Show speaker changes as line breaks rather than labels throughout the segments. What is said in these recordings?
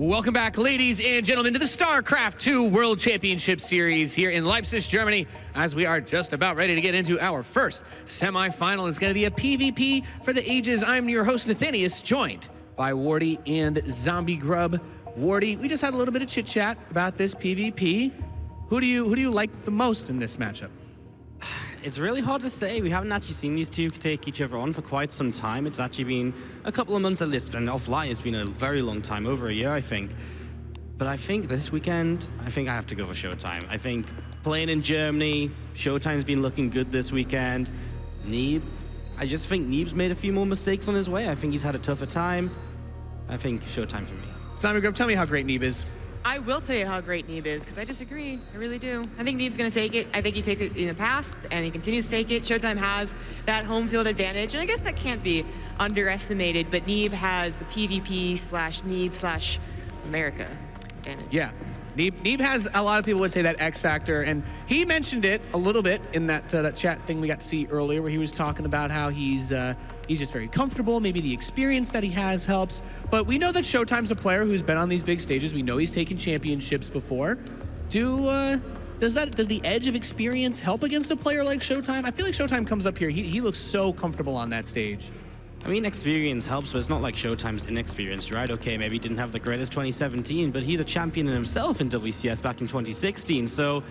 Welcome back, ladies and gentlemen, to the StarCraft 2 World Championship Series here in Leipzig, Germany, as we are just about ready to get into our first semifinal. It's going to be a PvP for the ages. I'm your host, Nathanius, joined by Wardy and Zombie Grub. Wardy, we just had a little bit of chit-chat about this PvP. Who do you like the most in this matchup?
It's really hard to say. We haven't actually seen these two take each other on for quite some time. It's actually been a couple of months at least, and offline it's been a very long time, over a year, I think. But I think this weekend, I think I have to go for ShoWTimE. I think playing in Germany, ShoWTimE's been looking good this weekend. Neeb, I just think Neeb's made a few more mistakes on his way. I think he's had a tougher time. I think ShoWTimE for me.
Zombie Grub, tell me how great Neeb is.
I will tell you how great Neeb is, because I disagree. I really do. I think Neeb's going to take it. I think he took it in the past, and he continues to take it. ShoWTimE has that home field advantage, and I guess that can't be underestimated, but Neeb has the PvP/Neeb/America advantage.
Yeah. Neeb has, a lot of people would say, that X factor, and he mentioned it a little bit in that that chat thing we got to see earlier, where he was talking about how he's just very comfortable. Maybe the experience that he has helps, but we know that ShoWTimE's a player who's been on these big stages. We know he's taken championships before. Does the edge of experience help against a player like ShoWTimE? I feel like ShoWTimE comes up here. He looks so comfortable on that stage.
I mean, experience helps, but it's not like ShoWTimE's inexperienced, right? Okay, maybe he didn't have the greatest 2017, but he's a champion in himself in WCS back in 2016, so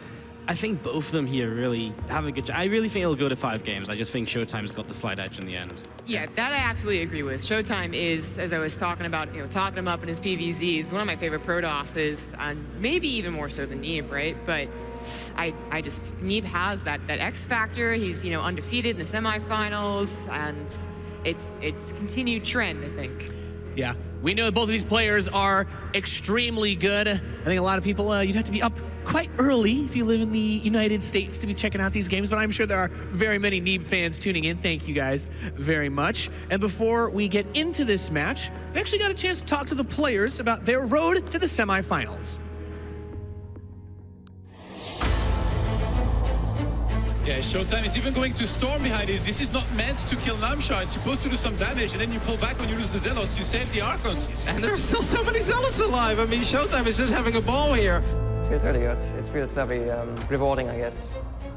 I think both of them here really have a good... I really think it'll go to 5 games. I just think ShoWTimE's got the slight edge in the end.
Yeah, that I absolutely agree with. ShoWTimE is, as I was talking about, talking him up in his PvZs, one of my favorite Protosses, and maybe even more so than Neeb, right? But I just, Neeb has that X factor. He's, undefeated in the semifinals, and it's a continued trend, I think.
Yeah, we know that both of these players are extremely good. I think a lot of people, you'd have to be up quite early if you live in the United States to be checking out these games, but I'm sure there are very many Neeb fans tuning in. Thank you guys very much. And before we get into this match, we actually got a chance to talk to the players about their road to the semifinals.
Yeah, ShoWTimE is even going to Storm behind this. This is not meant to kill Namsha. It's supposed to do some damage, and then you pull back when you lose the Zealots. You save the Archons.
And there are still so many Zealots alive. I mean, ShoWTimE is just having a ball here.
Feels really good. It feels very rewarding, I guess.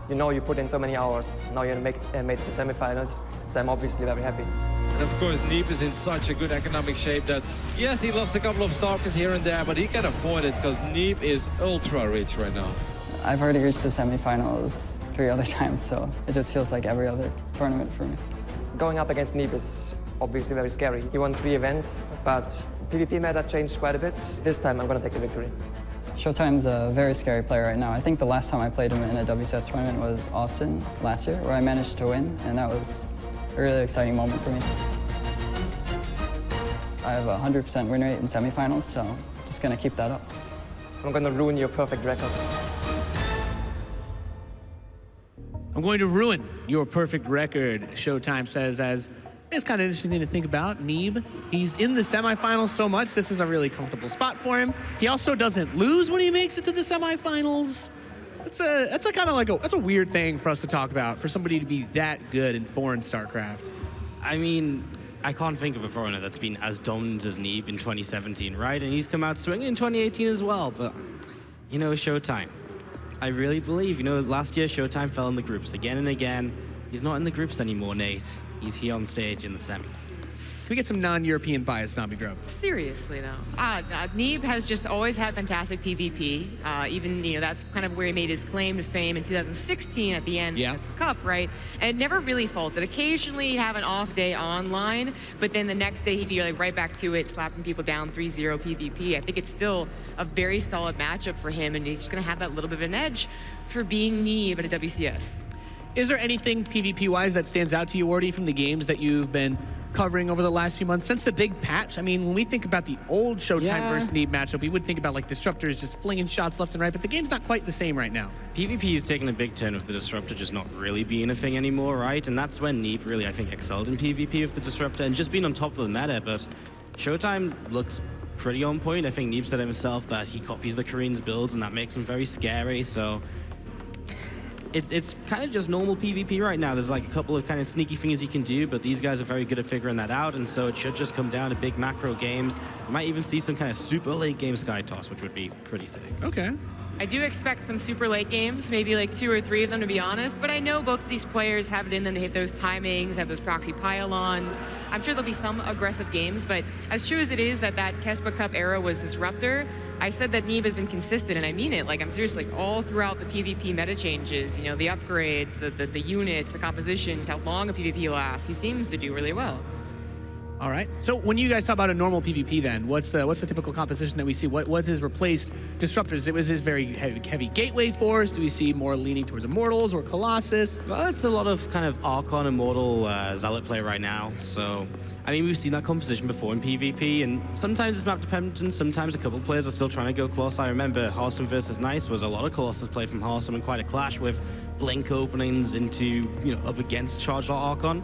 You put in so many hours. Now you made it to the semifinals, so I'm obviously very happy.
And of course, Neeb is in such a good economic shape that, yes, he lost a couple of Stalkers here and there, but he can afford it because Neeb is ultra rich right now.
I've already reached the semifinals 3 other times, so it just feels like every other tournament for me.
Going up against Neeb is obviously very scary. He won 3 events, but PvP meta changed quite a bit. This time I'm going to take the victory.
ShoWTimE's a very scary player right now. I think the last time I played him in a WCS tournament was Austin last year, where I managed to win, and that was a really exciting moment for me. I have a 100% win rate in semifinals, so just going to keep that up.
I'm going to ruin your perfect record.
I'm going to ruin your perfect record, ShoWTimE says, as it's kind of interesting thing to think about. Neeb, he's in the semifinals so much, this is a really comfortable spot for him. He also doesn't lose when he makes it to the semifinals. That's a weird thing for us to talk about, for somebody to be that good in foreign StarCraft.
I mean, I can't think of a foreigner that's been as dominant as Neeb in 2017, right? And he's come out swinging in 2018 as well, but, ShoWTimE. I really believe, last year ShoWTimE fell in the groups again and again. He's not in the groups anymore, Nate. He's here on stage in the semis.
Can we get some non-European bias, Zombie Grub?
Seriously, though. Neeb has just always had fantastic PvP. Even, that's kind of where he made his claim to fame in 2016 at the end of the Cup, right? And never really faltered. Occasionally, he'd have an off day online, but then the next day, he'd be right back to it, slapping people down 3-0 PvP. I think it's still a very solid matchup for him, and he's just going to have that little bit of an edge for being Neeb at a WCS.
Is there anything PvP-wise that stands out to you, Wardy, from the games that you've been covering over the last few months since the big patch? I mean, when we think about the old ShoWTimE versus Neeb matchup, we would think about Disruptors just flinging shots left and right, but the game's not quite the same right now.
PvP is taking a big turn with the Disruptor just not really being a thing anymore, right? And that's when Neeb really, I think, excelled in PvP with the Disruptor and just being on top of the meta, but ShoWTimE looks pretty on point. I think Neeb said himself that he copies the Koreans' builds and that makes him very scary, so it's kind of just normal PvP right now. There's like a couple of kind of sneaky things you can do, but these guys are very good at figuring that out, and so it should just come down to big macro games. You might even see some kind of super late game sky toss, which would be pretty sick.
Okay.
I do expect some super late games, maybe like 2 or 3 of them to be honest, but I know both of these players have it in them to hit those timings, have those proxy pylons. I'm sure there'll be some aggressive games, but as true as it is that Kespa Cup era was disruptor, I said that Neeb has been consistent, and I mean it. Like, I'm seriously, all throughout the PvP meta changes, you know, the upgrades, the units, the compositions, how long a PvP lasts, he seems to do really well.
All right. So when you guys talk about a normal PvP, then what's the typical composition that we see? What has replaced disruptors? Was this very heavy gateway force? Do we see more leaning towards Immortals or Colossus?
Well, it's a lot of kind of Archon, Immortal, Zealot play right now. So, I mean, we've seen that composition before in PvP, and sometimes it's map dependent, and sometimes a couple of players are still trying to go Colossus. I remember Hearthstone versus Nice was a lot of Colossus play from Hearthstone and quite a clash with Blink openings into, you know, up against Charge Lot Archon.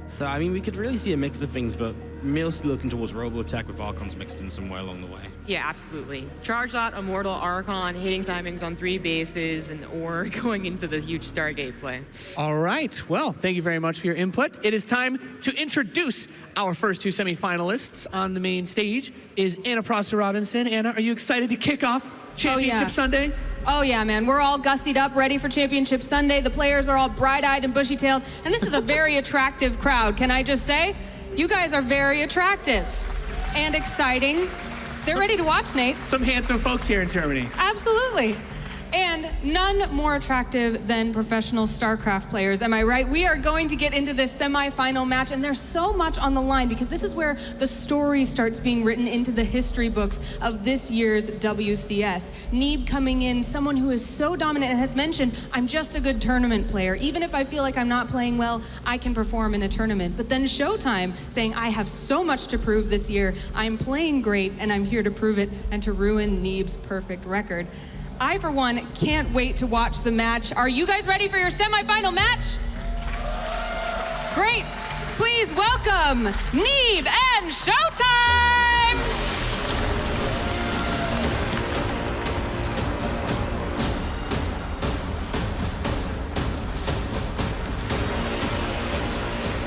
So, I mean, we could really see a mix of things, but mostly looking towards Robotech with Archons mixed in somewhere along the way.
Yeah, absolutely. Charge Lot, Immortal, Archon, hitting timings on 3 bases, or going into this huge Stargate play.
All right. Well, thank you very much for your input. It is time to introduce our first 2 semifinalists. On the main stage is Anna Prosser-Robinson. Anna, are you excited to kick off Championship Sunday?
Oh yeah, man, we're all gussied up, ready for Championship Sunday. The players are all bright-eyed and bushy-tailed, and this is a very attractive crowd, can I just say? You guys are very attractive and exciting. They're ready to watch, Nate.
Some handsome folks here in Germany.
Absolutely. And none more attractive than professional StarCraft players, am I right? We are going to get into this semifinal match, and there's so much on the line because this is where the story starts being written into the history books of this year's WCS. Neeb coming in, someone who is so dominant and has mentioned, I'm just a good tournament player. Even if I feel like I'm not playing well, I can perform in a tournament. But then ShoWTimE saying, I have so much to prove this year. I'm playing great, and I'm here to prove it and to ruin Neeb's perfect record. I, for one, can't wait to watch the match. Are you guys ready for your semifinal match? Great. Please welcome Neeb and ShoWTimE!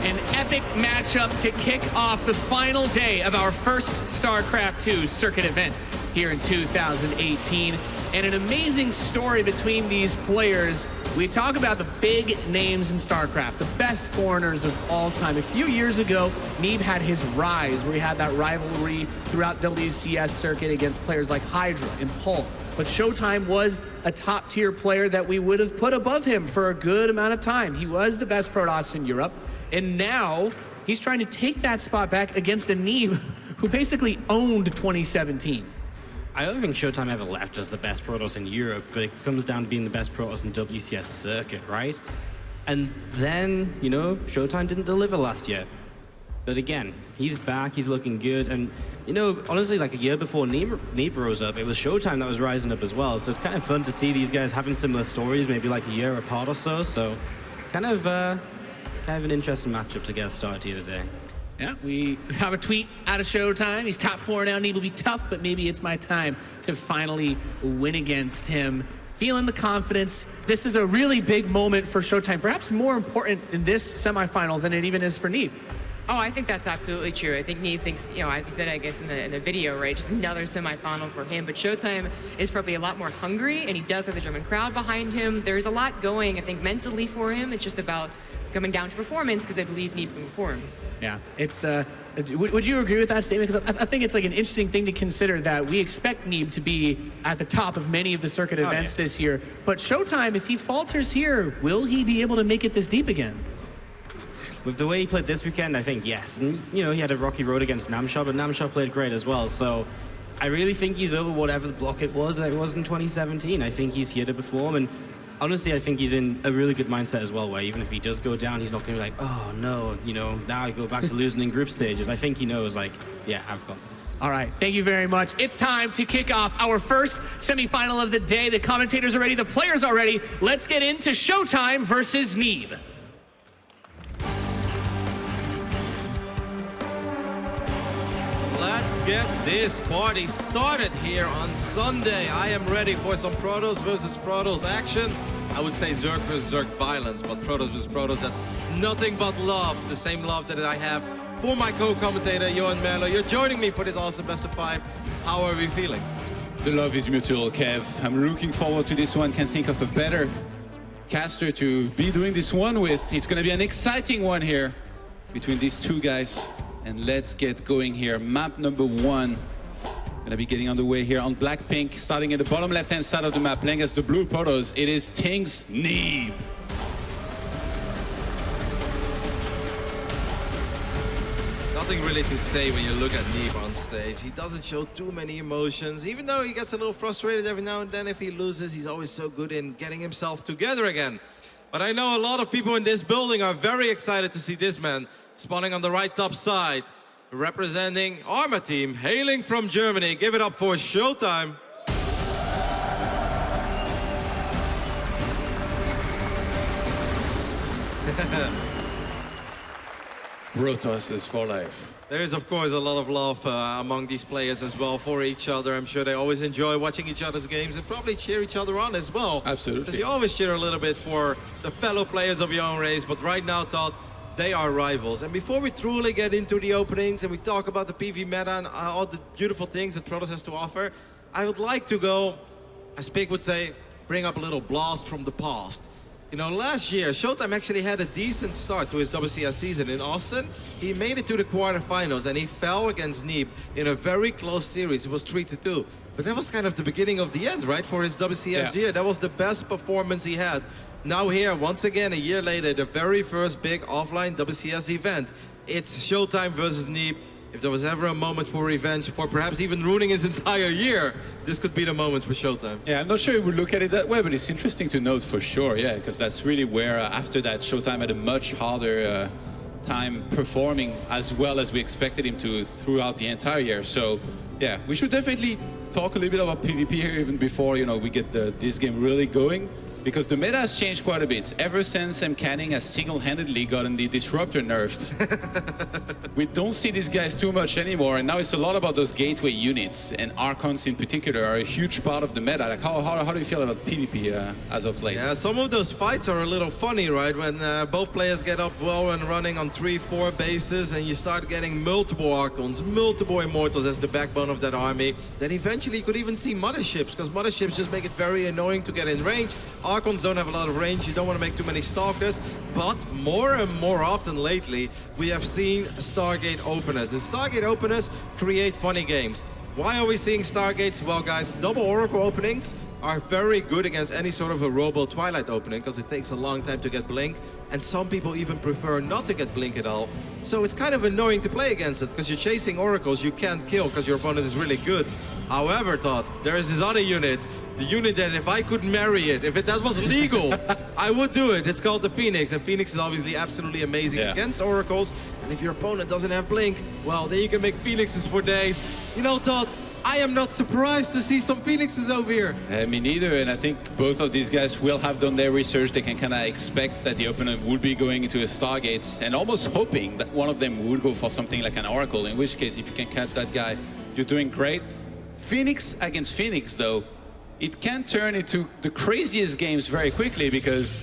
An epic matchup to kick off the final day of our first StarCraft 2 circuit event here in 2018. And an amazing story between these players. We talk about the big names in StarCraft, the best foreigners of all time. A few years ago, Neeb had his rise, where he had that rivalry throughout WCS Circuit against players like Hydra and Pulp. But ShoWTimE was a top-tier player that we would have put above him for a good amount of time. He was the best Protoss in Europe, and now he's trying to take that spot back against a Neeb who basically owned 2017.
I don't think ShoWTimE ever left as the best Protoss in Europe, but it comes down to being the best Protoss in WCS Circuit, right? And then, you know, ShoWTimE didn't deliver last year. But again, he's back, he's looking good, and, you know, honestly, like a year before Neeb rose up, it was ShoWTimE that was rising up as well, so it's kind of fun to see these guys having similar stories, maybe like a year apart or so kind of an interesting matchup to get started here today.
Yeah, we have a tweet out of ShoWTimE. He's top 4 now. Neeb will be tough, but maybe it's my time to finally win against him. Feeling the confidence. This is a really big moment for ShoWTimE, perhaps more important in this semifinal than it even is for Neeb.
Oh, I think that's absolutely true. I think Neeb thinks, you know, as you said, I guess in the video, right, just another semifinal for him. But ShoWTimE is probably a lot more hungry, and he does have the German crowd behind him. There's a lot going, I think, mentally for him. It's just about coming down to performance, because I believe Neeb can perform.
Yeah, it's. Would you agree with that statement? Because I think it's like an interesting thing to consider that we expect Neeb to be at the top of many of the circuit events this year. But ShoWTimE, if he falters here, will he be able to make it this deep again?
With the way he played this weekend, I think yes. And, you know, he had a rocky road against Namshar, but Namshar played great as well. So I really think he's over whatever the block it was that it was in 2017. I think he's here to perform, and honestly, I think he's in a really good mindset as well, where even if he does go down, he's not going to be like, oh no, you know, now I go back to losing in group stages. I think he knows, like, yeah, I've got this.
All right, thank you very much. It's time to kick off our first semifinal of the day. The commentators are ready, the players are ready. Let's get into ShoWTimE versus Neeb.
Let's get this party started here on Sunday. I am ready for some Protoss versus Protoss action. I would say Zerg versus Zerg violence, but Protoss versus Protoss, that's nothing but love. The same love that I have for my co-commentator, Johan Merlo. You're joining me for this awesome best of 5. How are we feeling?
The love is mutual, Kev. I'm looking forward to this one. Can't think of a better caster to be doing this one with. It's going to be an exciting one here between these two guys. And let's get going here. Map number 1. Gonna be getting underway here on Blackpink, starting at the bottom left-hand side of the map, playing as the blue Protoss. It is Ting's Neeb.
Nothing really to say when you look at Neeb on stage. He doesn't show too many emotions, even though he gets a little frustrated every now and then if he loses. He's always so good in getting himself together again. But I know a lot of people in this building are very excited to see this man spawning on the right top side, representing Arma team, hailing from Germany. Give it up for ShoWTimE.
Protoss is for life.
There is, of course, a lot of love among these players as well for each other. I'm sure they always enjoy watching each other's games and probably cheer each other on as well.
Absolutely.
Because you always cheer a little bit for the fellow players of your own race, but right now, Todd, they are rivals. And before we truly get into the openings and we talk about the PV meta and all the beautiful things that Protoss has to offer, I would like to go, as Pig would say, bring up a little blast from the past. You know, last year, ShoWTimE actually had a decent start to his WCS season in Austin. He made it to the quarterfinals and he fell against Neeb in a very close series. It was 3-2. But that was kind of the beginning of the end, right, for his WCS year. That was the best performance he had. Now here, once again, a year later, the very first big offline WCS event. It's ShoWTimE versus Neeb. If there was ever a moment for revenge, for perhaps even ruining his entire year, this could be the moment for ShoWTimE.
Yeah, I'm not sure we would look at it that way, but it's interesting to note for sure, yeah, because that's really where, after that, ShoWTimE had a much harder time performing as well as we expected him to throughout the entire year. So, yeah, we should definitely talk a little bit about PvP here even before, you know, we get this game really going, because the meta has changed quite a bit ever since Canning has single-handedly gotten the Disruptor nerfed. We don't see these guys too much anymore, and now it's a lot about those gateway units, and Archons in particular are a huge part of the meta. Like, how do you feel about PvP as of late?
Yeah, some of those fights are a little funny, right? When both players get up well and running on 3-4 bases, and you start getting multiple Archons, multiple Immortals as the backbone of that army, then eventually you could even see motherships, because motherships just make it very annoying to get in range. Archons don't have a lot of range, you don't want to make too many Stalkers, but more and more often lately, we have seen Stargate openers, and Stargate openers create funny games. Why are we seeing Stargates? Well, guys, double Oracle openings are very good against any sort of a Robo Twilight opening, because it takes a long time to get Blink, and some people even prefer not to get Blink at all. So it's kind of annoying to play against it, because you're chasing Oracles you can't kill because your opponent is really good. However, Todd, there is this other unit, the unit that if I could marry it, if that was legal, I would do it. It's called the Phoenix, and Phoenix is obviously absolutely amazing against Oracles. And if your opponent doesn't have Blink, well, then you can make Phoenixes for days. You know, Todd, I am not surprised to see some Phoenixes over here.
Me neither, and I think both of these guys will have done their research. They can kind of expect that the opponent would be going into a Stargate, and almost hoping that one of them would go for something like an Oracle, in which case, if you can catch that guy, you're doing great. Phoenix against Phoenix, though, it can turn into the craziest games very quickly, because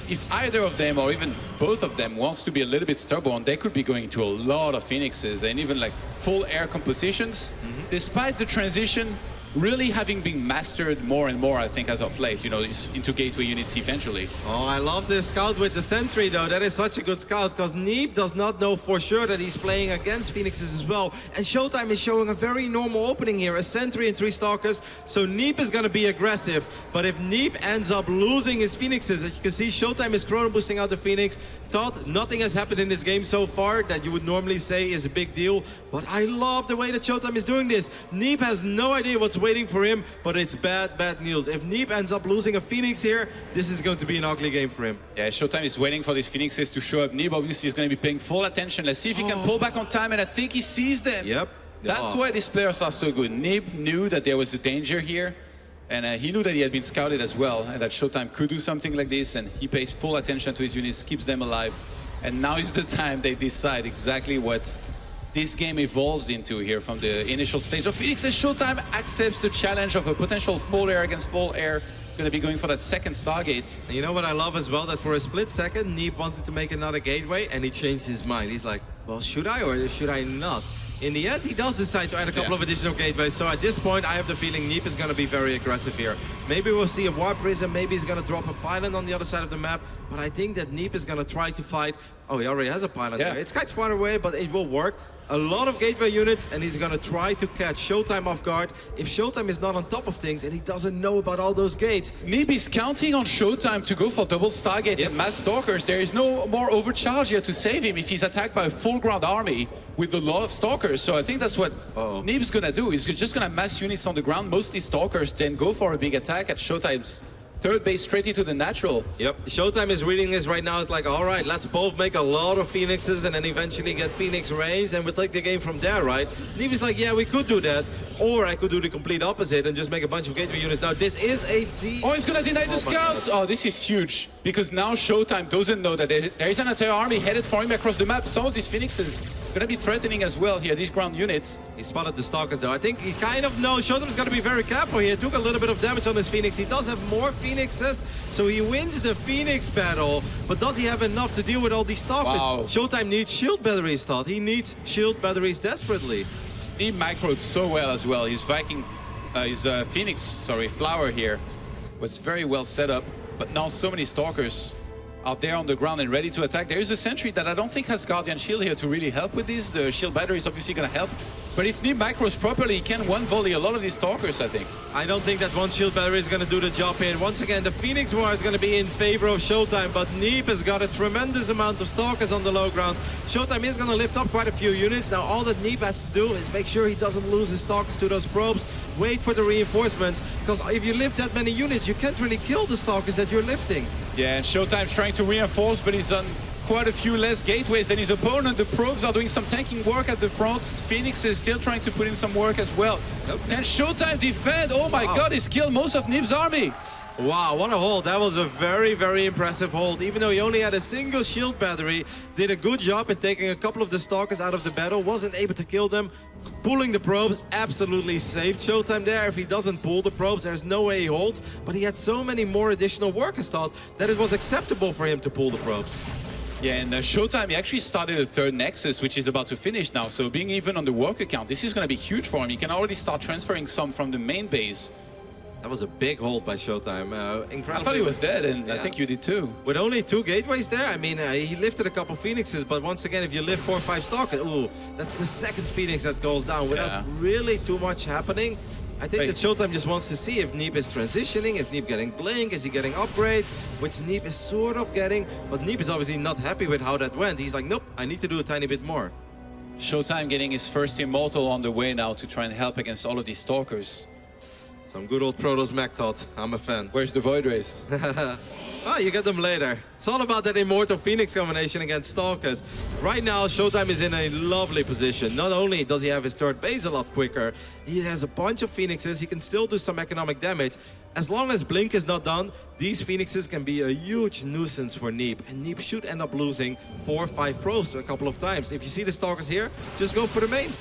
if either of them or even both of them wants to be a little bit stubborn, they could be going to a lot of Phoenixes and even like full air compositions. Despite the transition really having been mastered more and more, I think, as of late, you know, into gateway units eventually.
Oh, I love this scout with the sentry, though. That is such a good scout, because Neeb does not know for sure that he's playing against Phoenixes as well. And ShoWTimE is showing a very normal opening here, a sentry and 3 Stalkers. So Neeb is going to be aggressive. But if Neeb ends up losing his Phoenixes, as you can see, ShoWTimE is chrono boosting out the Phoenix. Todd, nothing has happened in this game so far that you would normally say is a big deal. But I love the way that ShoWTimE is doing this. Neeb has no idea what's waiting for him, but it's bad news. If Neeb ends up losing a Phoenix here, this is going to be an ugly game for him.
Yeah, ShoWTimE is waiting for these Phoenixes to show up. Neeb obviously is going to be paying full attention. Let's see if he can pull back on time, and I think he sees them.
Yep.
That's why these players are so good. Neeb knew that there was a danger here, and he knew that he had been scouted as well, and that ShoWTimE could do something like this, and he pays full attention to his units, keeps them alive. And now is the time they decide exactly what this game evolves into here from the initial stage of Phoenix, and ShoWTimE accepts the challenge of a potential full air against full air. Going to be going for that second Stargate.
And you know what I love as well? That for a split second, Neeb wanted to make another gateway, and he changed his mind. He's like, well, should I or should I not? In the end, he does decide to add a couple of additional gateways. So at this point, I have the feeling Neeb is going to be very aggressive here. Maybe we'll see a Warp Prism. Maybe he's going to drop a pylon on the other side of the map. But I think that Neeb is going to try to fight. Oh, he already has a pylon there. It's kind of far away, but it will work. A lot of gateway units, and he's going to try to catch ShoWTimE off guard. If ShoWTimE is not on top of things and he doesn't know about all those gates.
Neeb is counting on ShoWTimE to go for double Stargate and mass Stalkers. There is no more overcharge here to save him if he's attacked by a full ground army with a lot of Stalkers. So I think that's what Neeb's going to do. He's just going to mass units on the ground, mostly Stalkers, then go for a big attack at ShoWTimE's third base straight into the natural.
Yep, ShoWTimE is reading this right now. It's like, all right, let's both make a lot of Phoenixes and then eventually get Phoenix Rays and we'll take the game from there, right? Neeb is like, yeah, we could do that. Or I could do the complete opposite and just make a bunch of gateway units. Now, this is a
Oh, he's gonna deny the scout! Oh, this is huge. Because now ShoWTimE doesn't know that there is an entire army headed for him across the map. Some of these Phoenixes gonna be threatening as well here, these ground units.
He spotted the Stalkers though. I think he kind of knows ShoWTimE's gonna be very careful here. Took a little bit of damage on his Phoenix. He does have more Phoenixes, so he wins the Phoenix battle. But does he have enough to deal with all these Stalkers?
Wow.
ShoWTimE needs shield batteries, Todd. He needs shield batteries desperately.
He macroed so well as well. His Phoenix flower here was very well set up, but now so many Stalkers out there on the ground and ready to attack. There is a sentry that I don't think has Guardian Shield here to really help with this. The shield battery is obviously going to help, but if Neeb macros properly, he can one volley a lot of these Stalkers, I think.
I don't think that one shield battery is going to do the job here. Once again, the Phoenix War is going to be in favor of ShoWTimE, but Neeb has got a tremendous amount of Stalkers on the low ground. ShoWTimE is going to lift up quite a few units. Now, all that Neeb has to do is make sure he doesn't lose his Stalkers to those probes. Wait for the reinforcements, because if you lift that many units, you can't really kill the Stalkers that you're lifting.
Yeah, and ShoWTimE's trying to reinforce, but he's on quite a few less gateways than his opponent. The probes are doing some tanking work at the front. Phoenix is still trying to put in some work as well. And ShoWTimE defend. Oh my god, he's killed most of Neeb's army.
Wow, what a hold. That was a very, very impressive hold. Even though he only had a single shield battery, did a good job in taking a couple of the Stalkers out of the battle, wasn't able to kill them. Pulling the probes absolutely saved ShoWTimE there. If he doesn't pull the probes, there's no way he holds. But he had so many more additional workers, thought that it was acceptable for him to pull the probes.
Yeah, and ShoWTimE, he actually started a third Nexus, which is about to finish now. So being even on the worker count, this is going to be huge for him. He can already start transferring some from the main base.
That was a big hold by ShoWTimE. Incredible.
I thought he was dead, and yeah. I think you did too.
With only 2 gateways there, I mean, he lifted a couple Phoenixes, but once again, if you lift 4 or 5 Stalkers, ooh, that's the second Phoenix that goes down without really too much happening. I think that ShoWTimE just wants to see if Neeb is transitioning, is Neeb getting Blink, is he getting upgrades, which Neeb is sort of getting, but Neeb is obviously not happy with how that went. He's like, nope, I need to do a tiny bit more.
ShoWTimE getting his first Immortal on the way now to try and help against all of these Stalkers.
Some good old Protoss mech, Todd. I'm a fan.
Where's the Void Rays?
Oh, you get them later. It's all about that Immortal Phoenix combination against Stalkers. Right now, ShoWTimE is in a lovely position. Not only does he have his third base a lot quicker, he has a bunch of Phoenixes. He can still do some economic damage. As long as Blink is not done, these Phoenixes can be a huge nuisance for Neeb. And Neeb should end up losing 4 or 5 probes a couple of times. If you see the Stalkers here, just go for the main.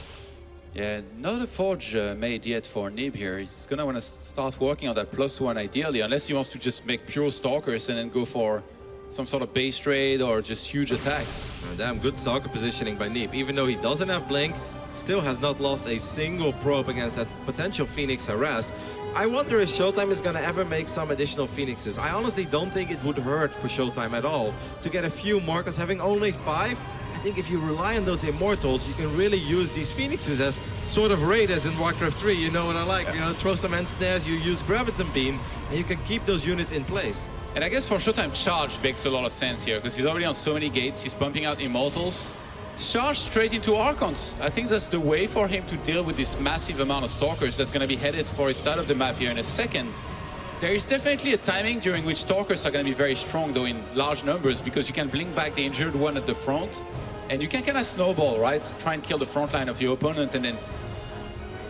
Yeah, not a forge made yet for Neeb here. He's gonna want to start working on that +1 ideally, unless he wants to just make pure Stalkers and then go for some sort of base trade or just huge attacks.
Oh, damn good Stalker positioning by Neeb. Even though he doesn't have Blink, still has not lost a single probe against that potential Phoenix harass. I wonder if ShoWTimE is gonna ever make some additional Phoenixes. I honestly don't think it would hurt for ShoWTimE at all to get a few more, because having only 5, I think if you rely on those Immortals, you can really use these Phoenixes as sort of raiders in Warcraft 3. You know what I like? You know, throw some end snares, you use Graviton Beam, and you can keep those units in place.
And I guess for ShoWTimE, charge makes a lot of sense here, because he's already on so many gates, he's pumping out Immortals. Charge straight into Archons. I think that's the way for him to deal with this massive amount of Stalkers that's going to be headed for his side of the map here in a second. There is definitely a timing during which Stalkers are going to be very strong, though, in large numbers, because you can blink back the injured one at the front, and you can kind of snowball, right? Try and kill the front line of your opponent, and then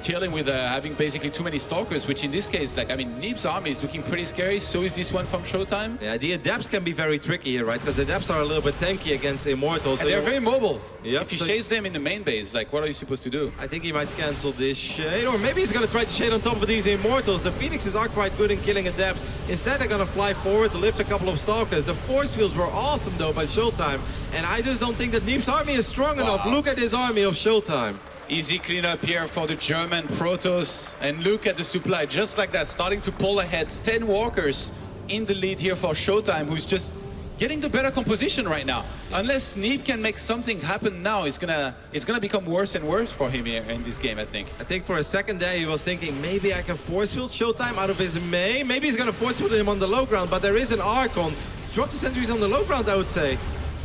kill him with having basically too many stalkers, which in this case, like, I mean, Neeb's army is looking pretty scary. So is this one from ShoWTimE.
Yeah, the adepts can be very tricky here, right? Because the adepts are a little bit tanky against Immortals.
And they're very mobile.
Yep,
If you
so
chase them in the main base, like, what are you supposed to do?
I think he might cancel this shade, or maybe he's going to try to shade on top of these Immortals. The Phoenixes are quite good in killing adepts. Instead, they're going to fly forward to lift a couple of stalkers. The force fields were awesome, though, by ShoWTimE. And I just don't think that Neeb's army is strong enough. Look at his army of ShoWTimE.
Easy cleanup here for the German Protoss. And look at the supply, just like that, starting to pull ahead. 10 walkers in the lead here for ShoWTimE, who's just getting the better composition right now. Unless Neeb can make something happen now, it's gonna become worse and worse for him here in this game, I think.
I think for a second there, he was thinking, maybe I can force field ShoWTimE out of his main. Maybe he's going to force field him on the low ground, but there is an Archon. Drop the sentries on the low ground, I would say.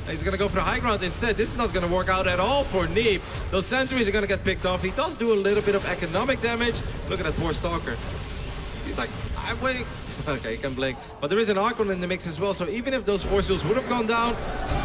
He's going to go for the high ground instead. This is not going to work out at all for Neeb. Those sentries are going to get picked off. He does do a little bit of economic damage. Look at that poor Stalker. He's like, I'm waiting. Okay, he can blink. But there is an Archon in the mix as well, so even if those force fields would have gone down,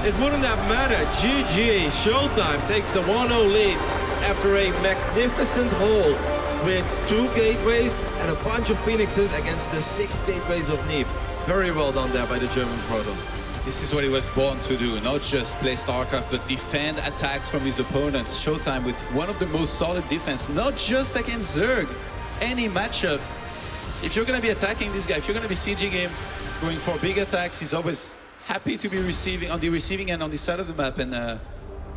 it wouldn't have mattered. GG, ShoWTimE takes the 1-0 lead after a magnificent hold with 2 gateways and a bunch of Phoenixes against the 6 gateways of Neeb. Very well done there by the German Protoss.
This is what he was born to do, not just play StarCraft, but defend attacks from his opponents. ShoWTimE with one of the most solid defense, not just against Zerg, any matchup. If you're going to be attacking this guy, if you're going to be sieging him, going for big attacks, he's always happy to be on the receiving end on this side of the map and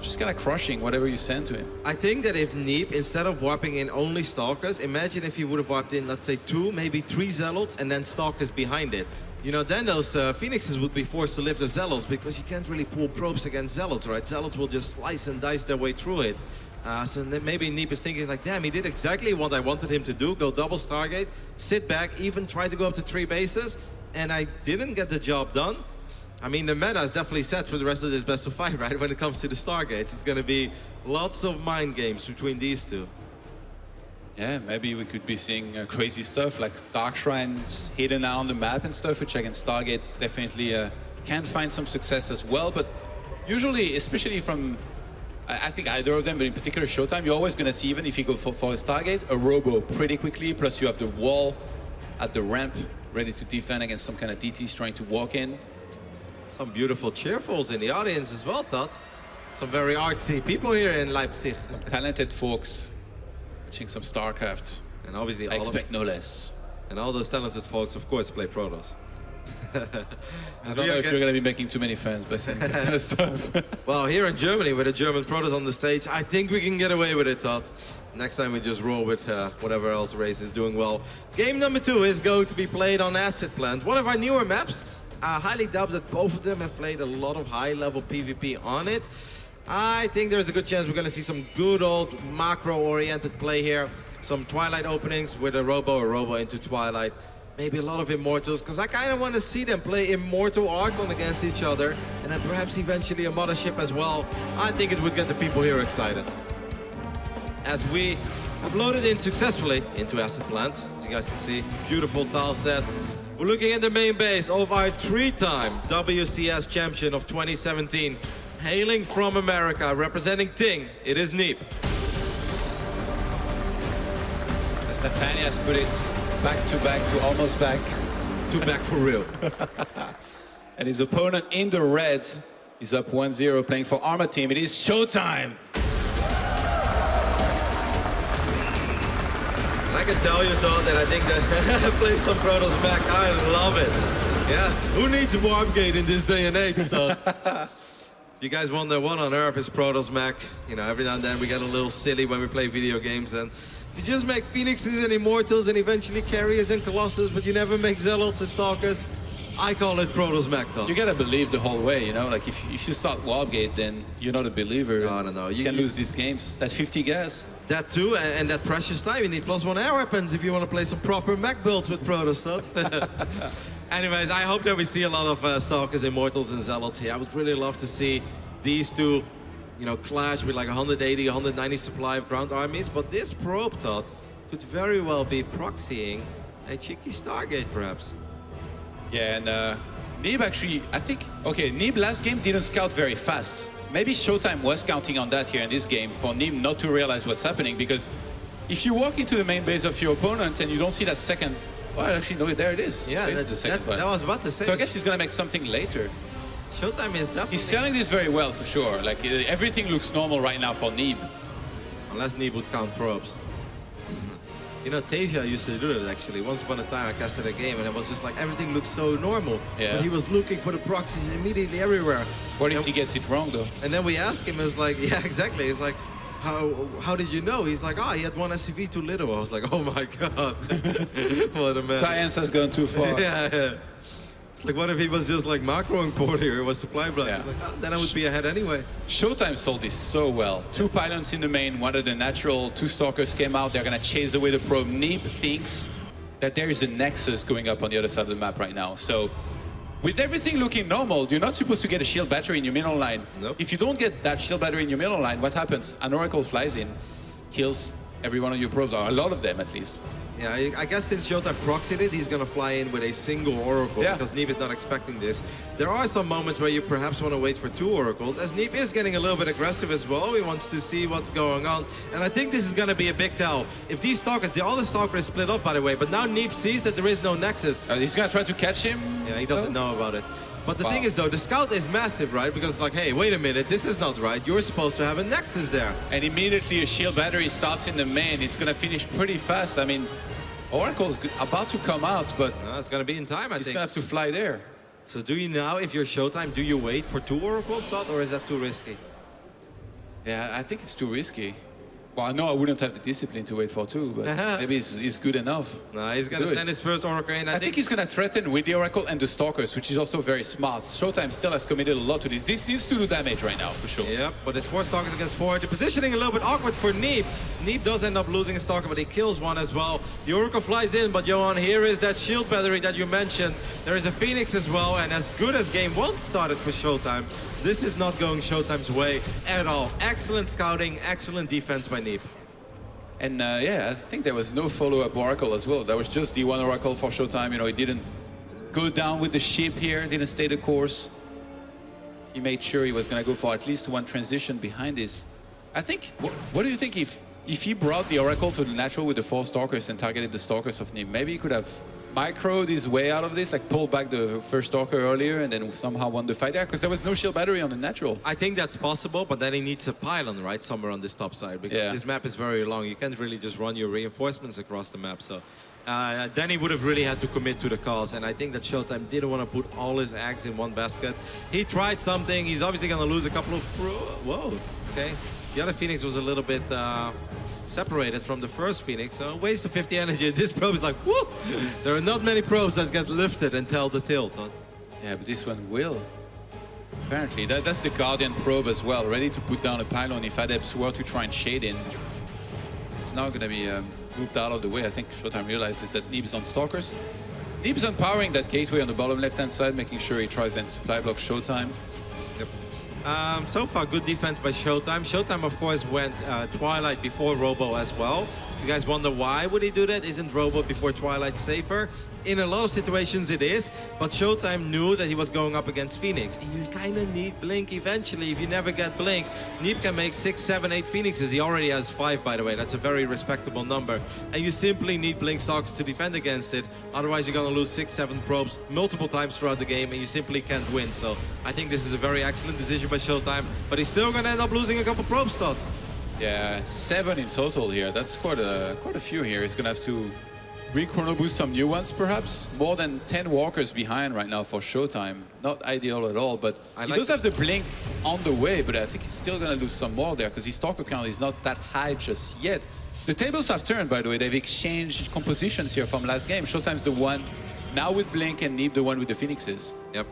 just kind of crushing whatever you send to him.
I think that if Neeb, instead of warping in only Stalkers, imagine if he would have warped in, let's say 2, maybe 3 Zealots and then Stalkers behind it. You know, then those Phoenixes would be forced to lift the Zealots because you can't really pull probes against Zealots, right? Zealots will just slice and dice their way through it. So then maybe Neeb is thinking like, damn, he did exactly what I wanted him to do. Go double Stargate, sit back, even try to go up to 3 bases. And I didn't get the job done. I mean, the meta is definitely set for the rest of this best of 5, right? When it comes to the Stargates, it's going to be lots of mind games between these two.
Yeah, maybe we could be seeing crazy stuff like Dark Shrines hidden out on the map and stuff, which against Stargates definitely can find some success as well. But usually, especially from, I think either of them, but in particular ShoWTimE, you're always going to see, even if you go for a Stargate, a Robo pretty quickly, plus you have the wall at the ramp ready to defend against some kind of DTs trying to walk in.
Some beautiful cheerfuls in the audience as well, Todd. Some very artsy people here in Leipzig.
Talented folks. Some StarCraft,
and obviously
I expect no less.
And all those talented folks, of course, play Protoss.
I don't know if you're going to be making too many fans by saying that kind of stuff.
Well, here in Germany, with a German Protoss on the stage, I think we can get away with it, Todd. Next time we just roll with whatever else race is doing well. Game number 2 is going to be played on Acid Plant, one of our newer maps. I highly doubt that both of them have played a lot of high-level PvP on it. I think there's a good chance we're going to see some good old macro-oriented play here. Some Twilight openings with a Robo into Twilight. Maybe a lot of Immortals, because I kind of want to see them play Immortal Archon against each other. And then perhaps eventually a Mothership as well. I think it would get the people here excited. As we have loaded in successfully into Acid Plant. As you guys can see, beautiful tile set. We're looking at the main base of our 3-time WCS champion of 2017. Hailing from America, representing Ting, it is Neeb.
As Nathanias put it, back to almost back.
To back for real.
And his opponent in the red is up 1-0 playing for Arma Team. It is ShoWTimE.
And I can tell you, though, that I think that play some Protoss back. I love it. Yes, who needs a warp gate in this day and age, though? You guys wonder what on earth is Protoss Mech. You know, every now and then we get a little silly when we play video games, and if you just make Phoenixes and Immortals and eventually Carriers and Colossus, but you never make Zealots and Stalkers, I call it Protoss Mech, Tom.
You gotta believe the whole way, you know? Like, if you start Warpgate, then you're not a believer.
No.
You can lose these games. That 50 gas.
That too, and that precious time. You need +1 air weapons if you want to play some proper mech builds with Protoss, Anyways, I hope that we see a lot of Stalkers, Immortals, and Zealots here. I would really love to see these two, you know, clash with like 180, 190 supply of ground armies. But this probe, Todd, could very well be proxying a cheeky Stargate, perhaps.
Yeah, and Neeb actually, I think, okay, Neeb last game didn't scout very fast. Maybe ShoWTimE was counting on that here in this game for Neeb not to realize what's happening, because if you walk into the main base of your opponent and you don't see that second, well, actually, no, there it is.
Yeah,
There's the second one.
that was about to say.
So I guess he's gonna make something later.
ShoWTimE is definitely...
He's selling this very well for sure. Like everything looks normal right now for Neeb.
Unless Neeb would count probes. You know, Tasia used to do it actually. Once upon a time I casted a game and it was just like everything looks so normal.
Yeah.
But he was looking for the proxies immediately everywhere.
What if he gets it wrong though?
And then we asked him, it was like, yeah, exactly. It's like, how did you know? He's like, he had one SCV too little. I was like, oh my God. What a man.
Science has gone too far.
Yeah. It's like, what if he was just like macroing port here? It was supply block.
Yeah.
Like, then I would be ahead anyway.
ShoWTimE sold this so well. 2 pylons in the main, one of the natural, 2 stalkers came out. They're gonna chase away the probe. Neeb thinks that there is a nexus going up on the other side of the map right now. So with everything looking normal, you're not supposed to get a shield battery in your middle line.
Nope.
If you don't get that shield battery in your middle line, what happens? An Oracle flies in, kills every one of your probes, or a lot of them at least.
Yeah, I guess since ShoWTimE proxied it, he's gonna fly in with a single Oracle because Neeb is not expecting this. There are some moments where you perhaps want to wait for 2 Oracles, as Neeb is getting a little bit aggressive as well. He wants to see what's going on, and I think this is gonna be a big tell. If these Stalkers, the other Stalker is split up by the way, but now Neeb sees that there is no Nexus.
He's gonna try to catch him.
Yeah, he doesn't know about it. But the thing is though, the scout is massive, right? Because it's like, hey, wait a minute, this is not right. You're supposed to have a Nexus there.
And immediately a shield battery starts in the main. It's gonna finish pretty fast. I mean, Oracle's about to come out, but
It's gonna be in time, I
he's
think.
gonna have to fly there.
So do you now, if you're ShoWTimE, do you wait for 2 Oracles, Todd, or is that too risky?
Yeah, I think it's too risky. Well, I know I wouldn't have the discipline to wait for 2, but maybe it's good enough.
No, he's gonna
Good.
send his first Oracle in.
I think he's gonna threaten with the Oracle and the Stalkers, which is also very smart. ShoWTimE still has committed a lot to this. This needs to do damage right now, for sure.
Yep, but it's 4 Stalkers against 4. The positioning a little bit awkward for Neeb. Neeb does end up losing a Stalker, but he kills one as well. The Oracle flies in, but Johan, here is that shield battery that you mentioned. There is a Phoenix as well, and as good as game 1 started for ShoWTimE, this is not going ShoWTimE's way at all. Excellent scouting, excellent defense by Neeb.
And yeah, I think there was no follow-up Oracle as well. That was just the 1 Oracle for ShoWTimE. You know, he didn't go down with the ship here, didn't stay the course. He made sure he was gonna go for at least 1 transition behind this. I think, what do you think if he brought the Oracle to the natural with the 4 Stalkers and targeted the Stalkers of Neeb? Maybe he could have microed his way out of this, like pulled back the first Stalker earlier and then somehow won the fight there, because there was no shield battery on the natural.
I think that's possible, but then he needs a pylon, right, somewhere on this top side, because this map is very long. You can't really just run your reinforcements across the map, so then he would have really had to commit to the cause, and I think that ShoWTimE didn't want to put all his eggs in one basket. He tried something. He's obviously going to lose a couple of whoa, okay. The other Phoenix was a little bit separated from the first Phoenix, so waste of 50 energy. This probe is like, whoop! There are not many probes that get lifted and tell the tilt. Huh?
Yeah, but this one will. Apparently, that's the Guardian probe as well, ready to put down a pylon if Adepts were to try and shade in. It's now going to be moved out of the way. I think ShoWTimE realizes that Neeb is on Stalkers. Neeb is empowering that gateway on the bottom left-hand side, making sure he tries then supply block ShoWTimE.
Yep. So far, good defense by ShoWTimE. ShoWTimE, of course, went Twilight before Robo as well. If you guys wonder why would he do that, isn't Robo before Twilight safer? In a lot of situations it is, but ShoWTimE knew that he was going up against Phoenix. And you kind of need Blink eventually. If you never get Blink, Neeb can make 6, 7, 8 Phoenixes. He already has 5, by the way. That's a very respectable number. And you simply need Blink Stalkers to defend against it. Otherwise, you're going to lose 6, 7 probes multiple times throughout the game, and you simply can't win. So I think this is a very excellent decision by ShoWTimE, but he's still going to end up losing a couple probes, Todd.
Yeah, 7 in total here. That's quite a few here. He's going to have to re-chrono boost some new ones, perhaps. More than 10 walkers behind right now for ShoWTimE. Not ideal at all, but he does have the Blink on the way, but I think he's still going to lose some more there because his Stalker count is not that high just yet. The tables have turned, by the way. They've exchanged compositions here from last game. ShoWTimE's the one now with Blink and Neeb the one with the Phoenixes.
Yep,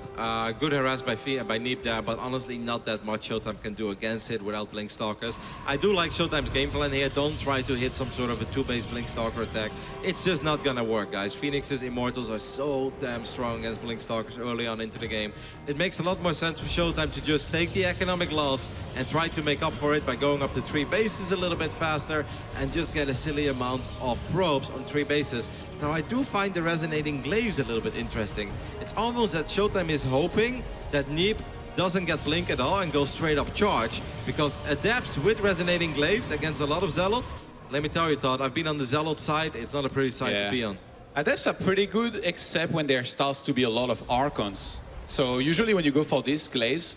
good harass by Neeb there, but honestly not that much ShoWTimE can do against it without Blink Stalkers. I do like ShoWTimE's game plan here. Don't try to hit some sort of a 2-base Blink Stalker attack. It's just not gonna work, guys. Phoenixes, Immortals are so damn strong against Blink Stalkers early on into the game. It makes a lot more sense for ShoWTimE to just take the economic loss and try to make up for it by going up to 3 bases a little bit faster and just get a silly amount of probes on 3 bases. Now, I do find the resonating glaives a little bit interesting. It's almost that ShoWTimE is hoping that Neeb doesn't get Blink at all and goes straight up charge, because Adepts with resonating glaives against a lot of Zealots let me tell you, Todd, I've been on the Zealot side. It's not a pretty side to be on.
Adepts are pretty good, except when there starts to be a lot of Archons. So usually when you go for these glaives,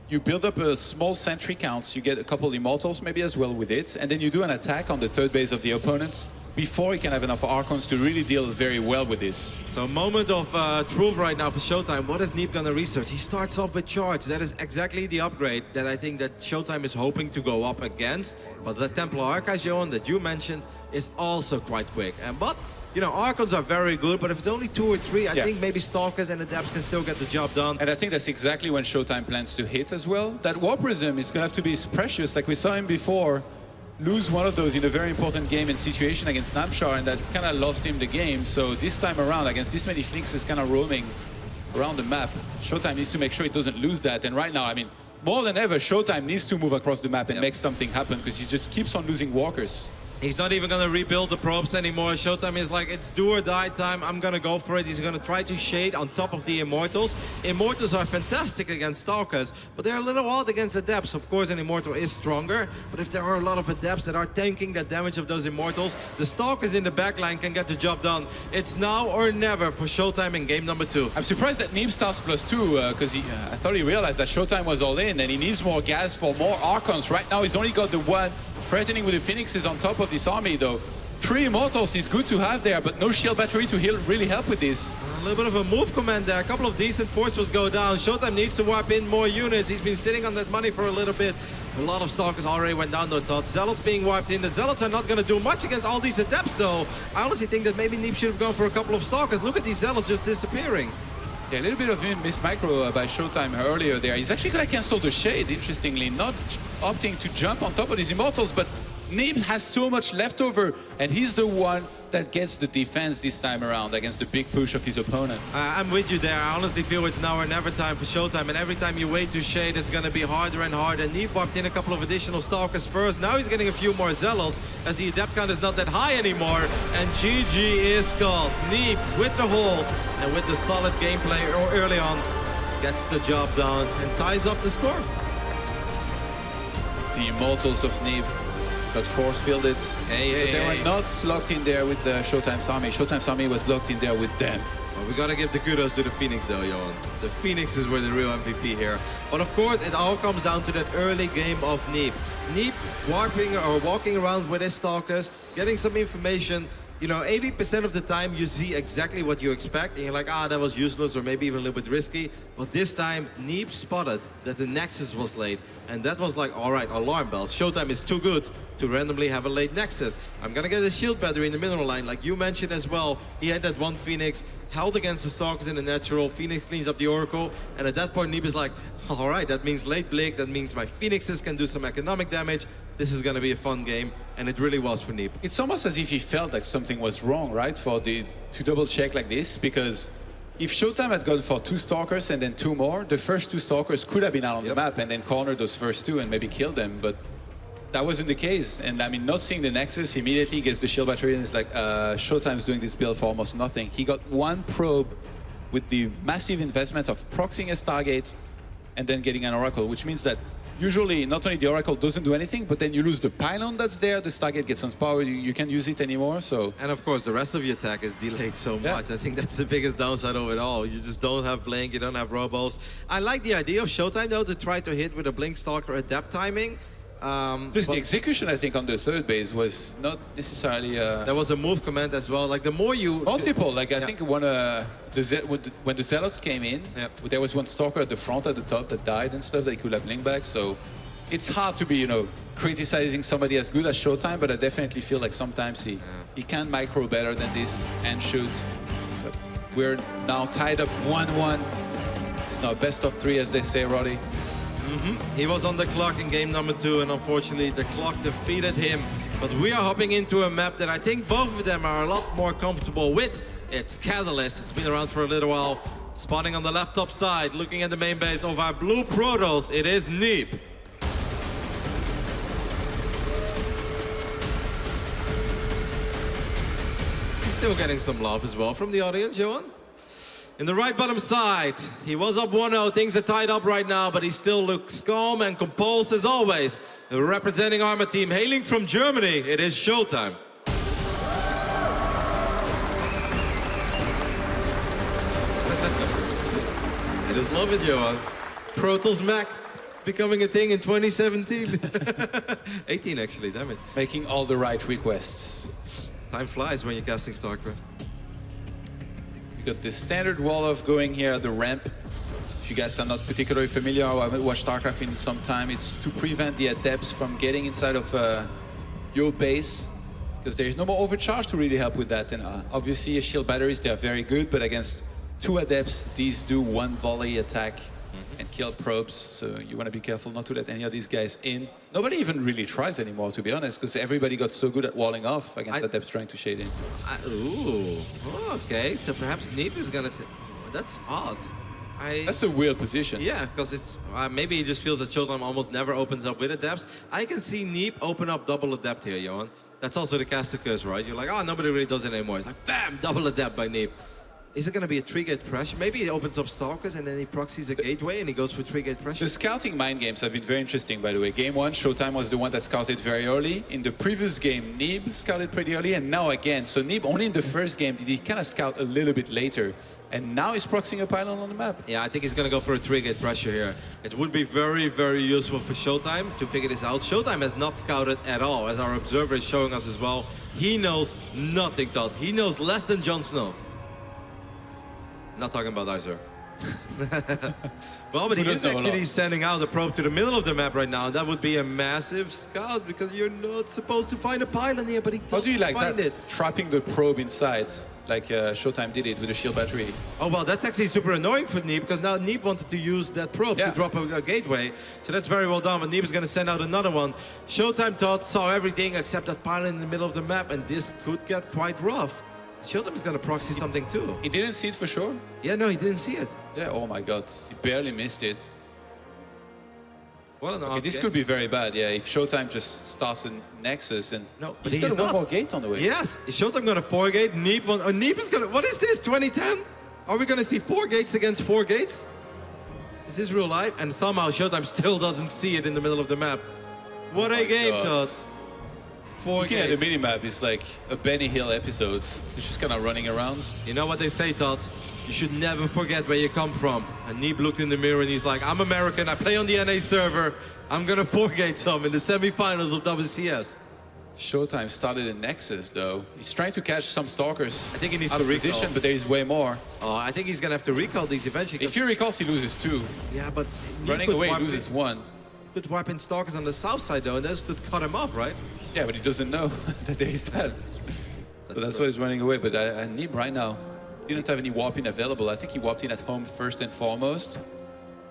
you build up a small sentry counts, you get a couple Immortals maybe as well with it, and then you do an attack on the third base of the opponent before you can have enough Archons to really deal very well with this.
So moment of truth right now for ShoWTimE. What is Neeb gonna research? He starts off with charge. That is exactly the upgrade that I think that ShoWTimE is hoping to go up against. But the Templar Archives, Johan, that you mentioned is also quite quick. But you know, Archons are very good, but if it's only 2 or 3, I think maybe Stalkers and Adepts can still get the job done.
And I think that's exactly when ShoWTimE plans to hit as well. That Warp Prism is going to have to be precious, like we saw him before, lose one of those in a very important game and situation against Namshar, and that kind of lost him the game. So this time around, against this many Phoenixes kind of roaming around the map, ShoWTimE needs to make sure it doesn't lose that. And right now, I mean, more than ever, ShoWTimE needs to move across the map and make something happen, because he just keeps on losing walkers.
He's not even gonna rebuild the probes anymore. ShoWTimE is like, it's do or die time. I'm gonna go for it. He's gonna try to shade on top of the Immortals. Immortals are fantastic against Stalkers, but they're a little odd against Adepts. Of course, an Immortal is stronger, but if there are a lot of Adepts that are tanking the damage of those Immortals, the Stalkers in the backline can get the job done. It's now or never for ShoWTimE in game number 2.
I'm surprised that Neeb starts +2, because I thought he realized that ShoWTimE was all in, and he needs more gas for more Archons. Right now, he's only got the one. Threatening with the Phoenixes on top of this army, though. 3 Immortals is good to have there, but no shield battery to really help with this.
A little bit of a move command there. A couple of decent forces go down. ShoWTimE needs to wipe in more units. He's been sitting on that money for a little bit. A lot of Stalkers already went down, though, Todd. Zealots being wiped in. The Zealots are not going to do much against all these Adepts, though. I honestly think that maybe Neeb should have gone for a couple of Stalkers. Look at these Zealots just disappearing.
Yeah, a little bit of miss micro by ShoWTimE earlier there. He's actually going to cancel the Shade, interestingly, not opting to jump on top of these Immortals, but Neeb has so much left over, and he's the one that gets the defense this time around against the big push of his opponent.
I'm with you there. I honestly feel it's now or never time for ShoWTimE, and every time you wait to shade, it's going to be harder and harder. Neeb popped in a couple of additional Stalkers first. Now he's getting a few more Zealots, as the Adept count is not that high anymore, and GG is called. Neeb with the hold, and with the solid gameplay early on, gets the job done, and ties up the score.
The Immortals of Neeb got force-fielded. They were not locked in there with the ShoWTimE's army. ShoWTimE's army was locked in there with them.
Well, we gotta give the kudos to the Phoenix though, Johan. The Phoenixes were the real MVP here. But of course, it all comes down to that early game of Neeb. Neeb walking around with his Stalkers, getting some information. You know, 80% of the time you see exactly what you expect, and you're like, that was useless or maybe even a little bit risky. But this time, Neeb spotted that the Nexus was late, and that was like, all right, alarm bells. ShoWTimE is too good to randomly have a late Nexus. I'm gonna get a shield battery in the mineral line, like you mentioned as well. He had that one Phoenix, held against the Stalkers in the natural. Phoenix cleans up the Oracle, and at that point, Neeb is like, all right, that means late Blink, that means my Phoenixes can do some economic damage. This is gonna be a fun game, and it really was for Neeb.
It's almost as if he felt like something was wrong, right? To double check like this, because if ShoWTimE had gone for 2 Stalkers and then 2 more, the first 2 Stalkers could have been out on the map and then cornered those first 2 and maybe killed them, but that wasn't the case. And I mean, not seeing the Nexus, immediately gets the shield battery and it's like, ShoWTimE's doing this build for almost nothing. He got 1 probe with the massive investment of proxying a Stargate and then getting an Oracle, which means that usually not only the Oracle doesn't do anything, but then you lose the pylon that's there, the Stargate gets unspowered, you can't use it anymore, so...
And of course, the rest of your attack is delayed so much. I think that's the biggest downside of it all. You just don't have Blink, you don't have Robos. I like the idea of ShoWTimE, though, to try to hit with a Blink Stalker Adept timing.
Just the execution, I think, on the third base was not necessarily...
There was a move command as well. Like, the more you...
Multiple, like, I think when the Zealots came in, there was one Stalker at the front, at the top, that died and stuff, they could have Blink back, so... It's hard to be, you know, criticizing somebody as good as ShoWTimE, but I definitely feel like sometimes he can micro better than this and shoot. But we're now tied up 1-1. It's now best of 3, as they say, Roddy.
He was on the clock in game number 2, and unfortunately the clock defeated him. But we are hopping into a map that I think both of them are a lot more comfortable with. It's Catalyst. It's been around for a little while. Spawning on the left top side, looking at the main base of our blue Protoss, it is Neeb. Still getting some love as well from the audience, Johan. In the right bottom side, he was up 1-0. Things are tied up right now, but he still looks calm and composed as always. Representing Arma team, hailing from Germany, it is ShoWTimE. I just love it, Johan. Protoss Mac becoming a thing in 2017. 18 actually, damn it.
Making all the right requests.
Time flies when you're casting StarCraft.
We got the standard wall of going here at the ramp. If you guys are not particularly familiar, I haven't watched StarCraft in some time. It's to prevent the adepts from getting inside of your base, because there is no more overcharge to really help with that. And obviously, shield batteries, they are very good, but against 2 adepts, these do 1 volley attack and kill probes, so you want to be careful not to let any of these guys in. Nobody even really tries anymore, to be honest, because everybody got so good at walling off against adepts trying to shade in.
Ooh, okay, so perhaps Neeb is gonna... That's odd.
That's a weird position.
Yeah, because it's maybe he just feels that ShoWTimE almost never opens up with adepts. I can see Neeb open up double adept here, Johan. That's also the caster curse, right? You're like, oh, nobody really does it anymore. It's like, bam, double adept by Neeb. Is it going to be a 3-gate pressure? Maybe he opens up Stalkers and then he proxies a gateway and he goes for 3-gate pressure.
The scouting mind games have been very interesting, by the way. Game 1, ShoWTimE was the one that scouted very early. In the previous game, Neeb scouted pretty early, and now again. So Neeb, only in the first game did he kind of scout a little bit later. And now he's proxying a pylon on the map.
Yeah, I think he's going to go for a 3-gate pressure here. It would be very, very useful for ShoWTimE to figure this out. ShoWTimE has not scouted at all, as our observer is showing us as well. He knows nothing, Todd. He knows less than Jon Snow. Not talking about Isaac. Well, but he is actually sending out a probe to the middle of the map right now. That would be a massive scout, because you're not supposed to find a pylon here, but he doesn't find it.
How do you like that? Trapping the probe inside, like ShoWTimE did it with the shield battery.
Oh, well, that's actually super annoying for Neeb, because now Neeb wanted to use that probe to drop a gateway. So that's very well done, but Neeb is going to send out another one. ShoWTimE thought, saw everything except that pylon in the middle of the map, and this could get quite rough. ShoWTimE is going to proxy something too.
He didn't see it for sure?
Yeah, no, he didn't see it.
Yeah, oh my god, he barely missed it.
What an
okay, this could be very bad, yeah, if ShoWTimE just starts a Nexus and...
No, but
he's got one more gate on the way.
Yes, is ShoWTimE going to 4-gate? Neeb is going to... What is this, 2010? Are we going to see 4 gates against 4 gates? Is this real life? And somehow ShoWTimE still doesn't see it in the middle of the map. What a game, Todd. 4
Looking
gates.
at the minimap, it's like a Benny Hill episode. It's just kind of running around.
You know what they say, Todd? You should never forget where you come from. And Neeb looked in the mirror and he's like, I'm American, I play on the NA server. I'm gonna 4-gate some in the semifinals of WCS.
ShoWTimE started a Nexus, though. He's trying to catch some Stalkers.
I think he needs
out
to
of
recall.
position, but there is way more.
Oh, I think he's gonna have to recall these eventually.
If he recalls, he loses 2.
Yeah, but
running away, he loses 1.
Could wipe in Stalkers on the south side, though, and this could cut him off, right?
Yeah, but he doesn't know that there is that. So that's why he's running away. But Neeb right now didn't have any warping available. I think he warped in at home first and foremost.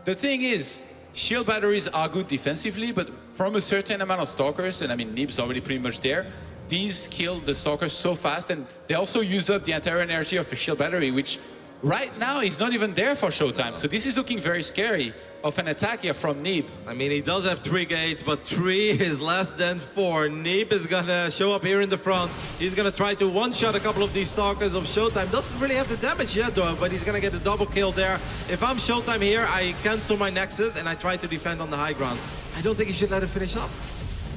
The thing is, shield batteries are good defensively, but from a certain amount of Stalkers, and I mean, Neeb's already pretty much there, these kill the Stalkers so fast, and they also use up the entire energy of a shield battery, which right now is not even there for ShoWTimE. So this is looking very scary of an attack here from Neeb.
I mean, he does have 3 gates, but 3 is less than 4. Neeb is gonna show up here in the front. He's gonna try to one-shot a couple of these Stalkers of ShoWTimE. Doesn't really have the damage yet, though, but he's gonna get a double kill there. If I'm ShoWTimE here, I cancel my Nexus and I try to defend on the high ground. I don't think he should let it finish up.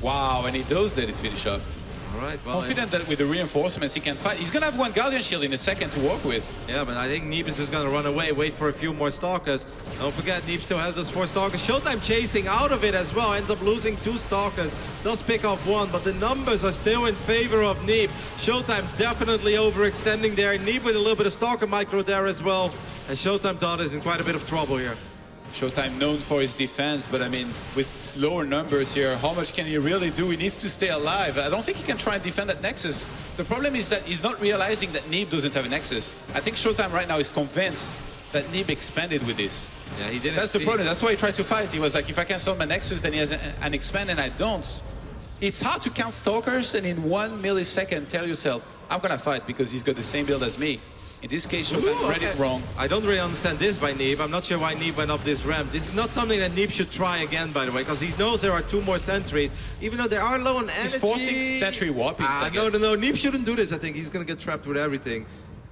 Wow, and he does let it finish up.
All right, well,
confident that with the reinforcements he can fight. He's gonna have 1 Guardian Shield in a second to work with.
Yeah, but I think Neeb is just gonna run away, wait for a few more Stalkers. Don't forget, Neeb still has those 4 Stalkers. ShoWTimE chasing out of it as well, ends up losing 2 Stalkers. Does pick off 1, but the numbers are still in favor of Neeb. ShoWTimE definitely overextending there. Neeb with a little bit of Stalker micro there as well. And ShoWTimE thought is in quite a bit of trouble here.
ShoWTimE known for his defense, but I mean, with lower numbers here, how much can he really do? He needs to stay alive. I don't think he can try and defend that Nexus. The problem is that he's not realizing that Neeb doesn't have a Nexus. I think ShoWTimE right now is convinced that Neeb expanded with this.
Yeah, he didn't.
That's the problem. That's why he tried to fight. He was like, if I cancel my Nexus, then he has an expand, and I don't. It's hard to count Stalkers and in 1 millisecond tell yourself, I'm gonna fight because he's got the same build as me. In this case, ShoWTimE read it wrong.
I don't really understand this by Neeb. I'm not sure why Neeb went up this ramp. This is not something that Neeb should try again, by the way, because he knows there are 2 more sentries. Even though they are low on energy.
He's forcing sentry warping.
No. Neeb shouldn't do this, I think. He's going to get trapped with everything.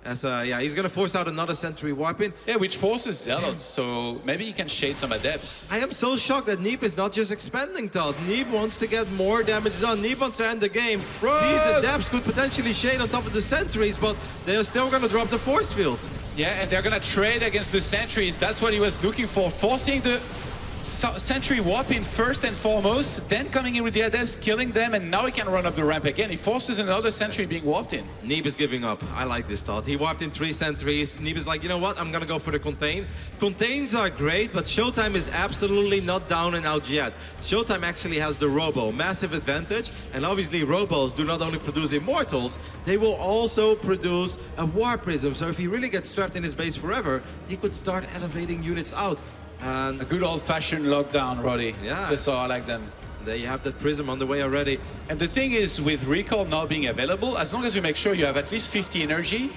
As yeah, he's gonna force out another sentry warp in.
Yeah, which forces Zealots, so maybe he can shade some Adepts.
I am so shocked that Neeb is not just expanding Todd. Neeb wants to get more damage done. Neeb wants to end the game. These Adepts could potentially shade on top of the sentries, but they're still gonna drop the force field.
Yeah, and they're gonna trade against the sentries. That's what he was looking for, forcing the sentry warp in first and foremost, then coming in with the Adepts, killing them, and now he can run up the ramp again. He forces another sentry being warped in.
Neeb is giving up. I like this thought. He warped in 3 sentries. Neeb is like, you know what? I'm gonna go for the contain. Contains are great, but ShoWTimE is absolutely not down and out yet. ShoWTimE actually has the Robo, massive advantage, and obviously Robos do not only produce Immortals, they will also produce a War Prism. So if he really gets trapped in his base forever, he could start elevating units out. And
A good old-fashioned lockdown, Roddy.
Yeah.
Just so I like them.
there you have that Prism on the way already.
And the thing is, with Recall now being available, as long as you make sure you have at least 50 energy,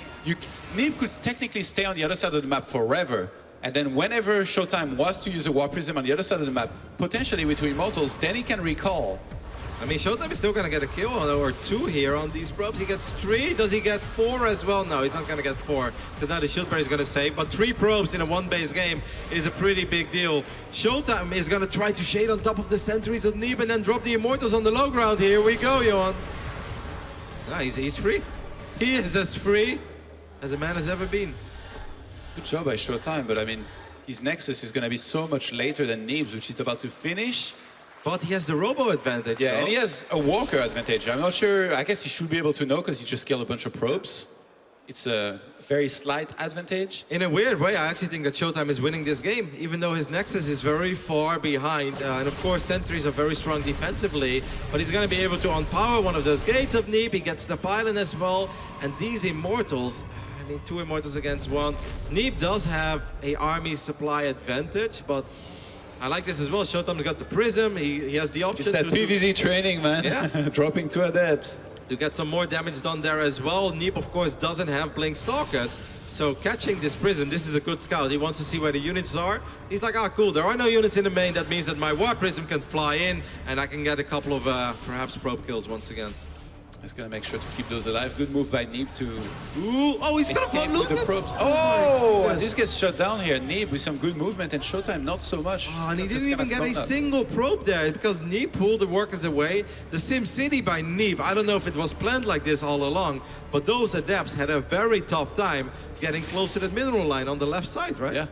Neeb could technically stay on the other side of the map forever. And then whenever ShoWTimE was to use a War Prism on the other side of the map, potentially with 2 Immortals, then he can recall.
I mean, ShoWTimE is still gonna get a kill or 2 here on these probes. He gets 3. Does he get 4 as well? No, he's not gonna get 4 because now the shield bearer is gonna save. But 3 probes in a 1-base game is a pretty big deal. ShoWTimE is gonna try to shade on top of the sentries of Neeb and then drop the Immortals on the low ground. Here we go, Johan. Yeah, he's free. He is as free as a man has ever been.
Good job by ShoWTimE, but I mean, his Nexus is gonna be so much later than Neeb's, which is about to finish.
But he has the Robo advantage.
Yeah,
though.
and he has a Walker advantage. I'm not sure, I guess he should be able to know because he just killed a bunch of probes. It's a very slight advantage.
In a weird way, I actually think that ShoWTimE is winning this game, even though his Nexus is very far behind. And of course, sentries are very strong defensively, but he's going to be able to unpower one of those gates of Neeb. He gets the pylon as well. And these Immortals, I mean, 2 Immortals against 1. Neeb does have a army supply advantage, but I like this as well. ShoWTimE's got the Prism. He has the option
It's that
to
PvZ training, man.
Yeah.
Dropping 2 Adepts.
to get some more damage done there as well. Neeb, of course, doesn't have Blink Stalkers. So catching this Prism, this is a good scout. He wants to see where the units are. He's like, ah, cool, there are no units in the main. That means that my War Prism can fly in and I can get a couple of perhaps probe kills once again.
He's gonna make sure to keep those alive. Good move by Neeb to
Ooh, oh, he's gonna
escape
lose
with the
it.
probes.
Oh,
And this gets shut down here. Neeb with some good movement, and ShoWTimE not so much.
Oh, and he
Just
didn't even
kinda
get a
thrown up.
single probe there because Neeb pulled the workers away. The Sim City by Neeb, I don't know if it was planned like this all along, but those Adepts had a very tough time getting close to that mineral line on the left side, right?
Yeah,